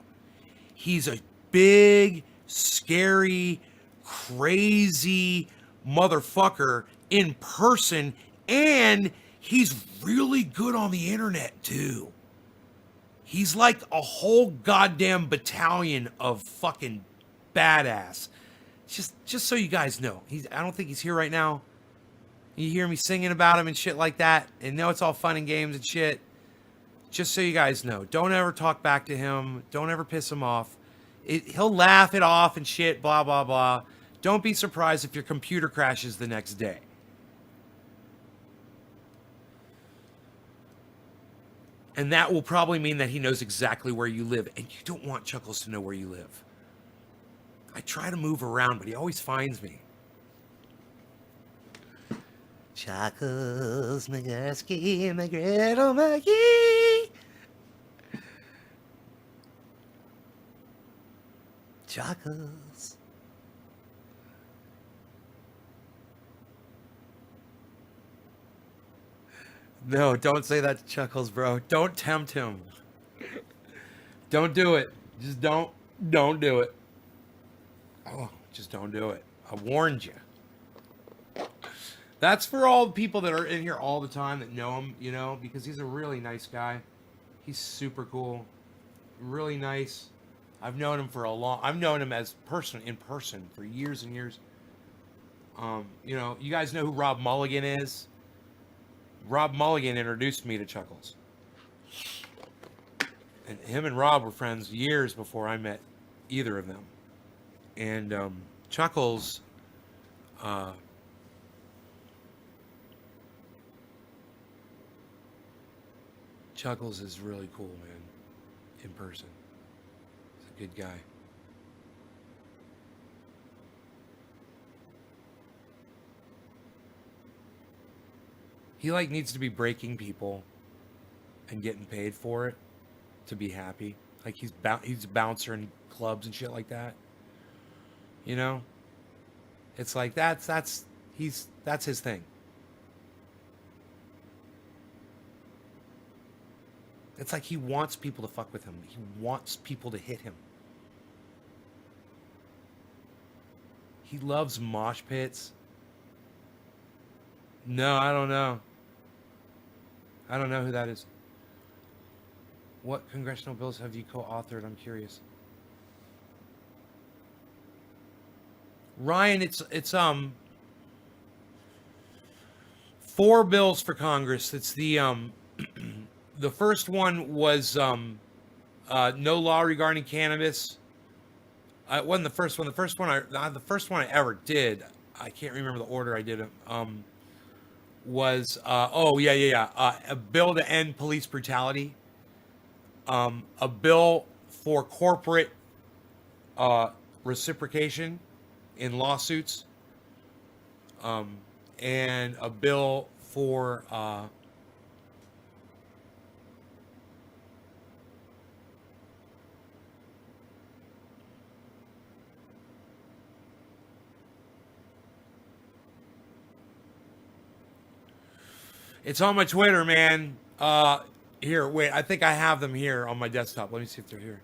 He's a big, scary, crazy motherfucker in person, and he's really good on the internet too. He's like a whole goddamn battalion of fucking badass. Just so you guys know, I don't think he's here right now. You hear me singing about him and shit like that, and know it's all fun and games and shit. Just so you guys know, don't ever talk back to him. Don't ever piss him off. He'll laugh it off and shit, blah, blah, blah. Don't be surprised if your computer crashes the next day. And that will probably mean that he knows exactly where you live, and you don't want Chuckles to know where you live. I try to move around, but he always finds me. Chuckles McGursky, McGriddle McGee. Chuckles. No, don't say that to Chuckles, bro. Don't tempt him. Don't do it. Just don't do it. Oh, just don't do it. I warned you. That's for all the people that are in here all the time that know him, you know, because he's a really nice guy. He's super cool. Really nice. I've known him I've known him in person for years and years. You know, you guys know who Rob Mulligan is? Rob Mulligan introduced me to Chuckles. And him and Rob were friends years before I met either of them. And Chuckles, Chuckles is really cool, man, in person. He's a good guy. He like needs to be breaking people and getting paid for it to be happy. Like he's a bouncer in clubs and shit like that. You know, it's like that's his thing. It's like he wants people to fuck with him. He wants people to hit him. He loves mosh pits. No, I don't know. I don't know who that is. What congressional bills have you co-authored? I'm curious. Ryan, it's 4 bills for Congress. It's the first one was no law regarding cannabis. It wasn't the first one. The first one I ever did. I can't remember the order I did it. Was a bill to end police brutality. A bill for corporate reciprocation in lawsuits. And a bill for it's on my Twitter, man. Here, wait, I think I have them here on my desktop. Let me see if they're here.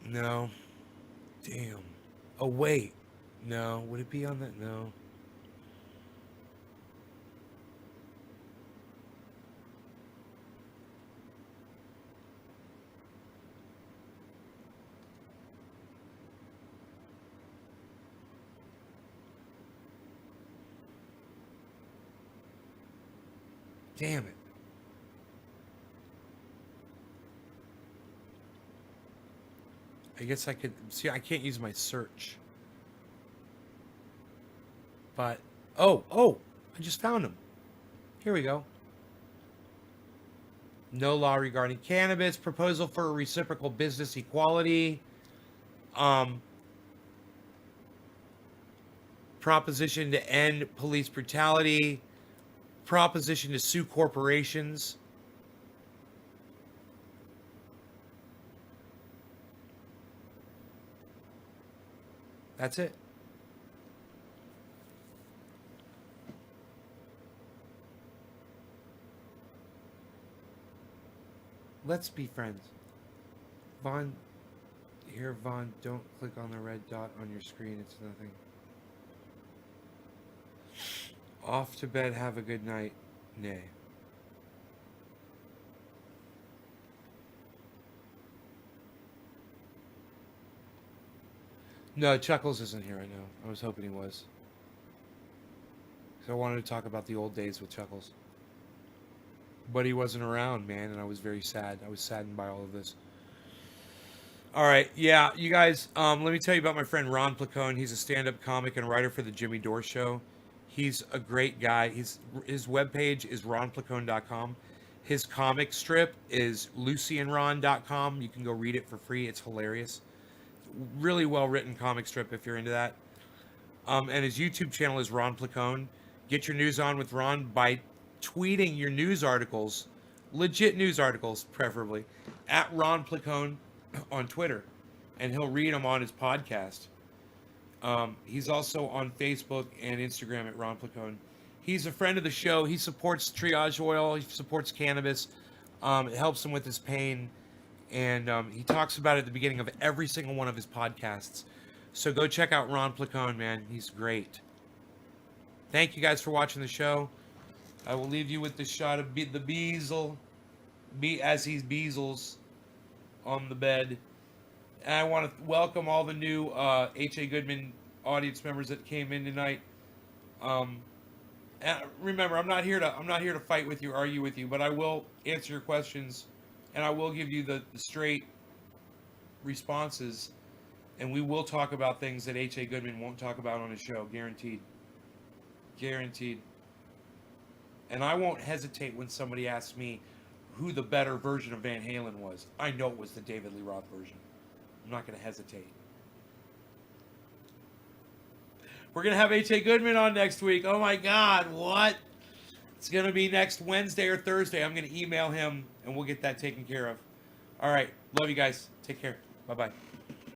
No. Damn. Oh, wait. No. Would it be on that? No. Damn it. I guess I could see. I can't use my search. But oh, I just found them. Here we go. No law regarding cannabis. Proposal for reciprocal business equality. Proposition to end police brutality. Proposition to sue corporations. That's it. Let's be friends. Vaughn, here, Vaughn, don't click on the red dot on your screen. It's nothing. Off to bed, have a good night. Nay. No, Chuckles isn't here right now. I was hoping he was. So I wanted to talk about the old days with Chuckles. But he wasn't around, man, and I was very sad. I was saddened by all of this. All right, yeah, you guys, let me tell you about my friend Ron Placone. He's a stand-up comic and writer for the Jimmy Dore Show. He's a great guy. His webpage is ronplacone.com. His comic strip is lucyandron.com. You can go read it for free. It's hilarious. Really well-written comic strip if you're into that. And his YouTube channel is Ron Placone. Get your news on with Ron by tweeting your news articles, legit news articles preferably, at Ron Placone on Twitter, and he'll read them on his podcast. He's also on Facebook and Instagram at Ron Placone. He's a friend of the show. He supports Triage Oil. He supports cannabis. It helps him with his pain. And he talks about it at the beginning of every single one of his podcasts. So go check out Ron Placone, man. He's great. Thank you guys for watching the show. I will leave you with the shot of the Beazle, as he's Beazles on the bed. And I want to welcome all the new H.A. Goodman audience members that came in tonight. And remember, I'm not here to fight with you, argue with you, but I will answer your questions, and I will give you the straight responses, and we will talk about things that H.A. Goodman won't talk about on his show, guaranteed. Guaranteed. And I won't hesitate when somebody asks me who the better version of Van Halen was. I know it was the David Lee Roth version. I'm not going to hesitate. We're going to have H.A. Goodman on next week. Oh my God, what? It's going to be next Wednesday or Thursday. I'm going to email him and we'll get that taken care of. All right. Love you guys. Take care. Bye-bye.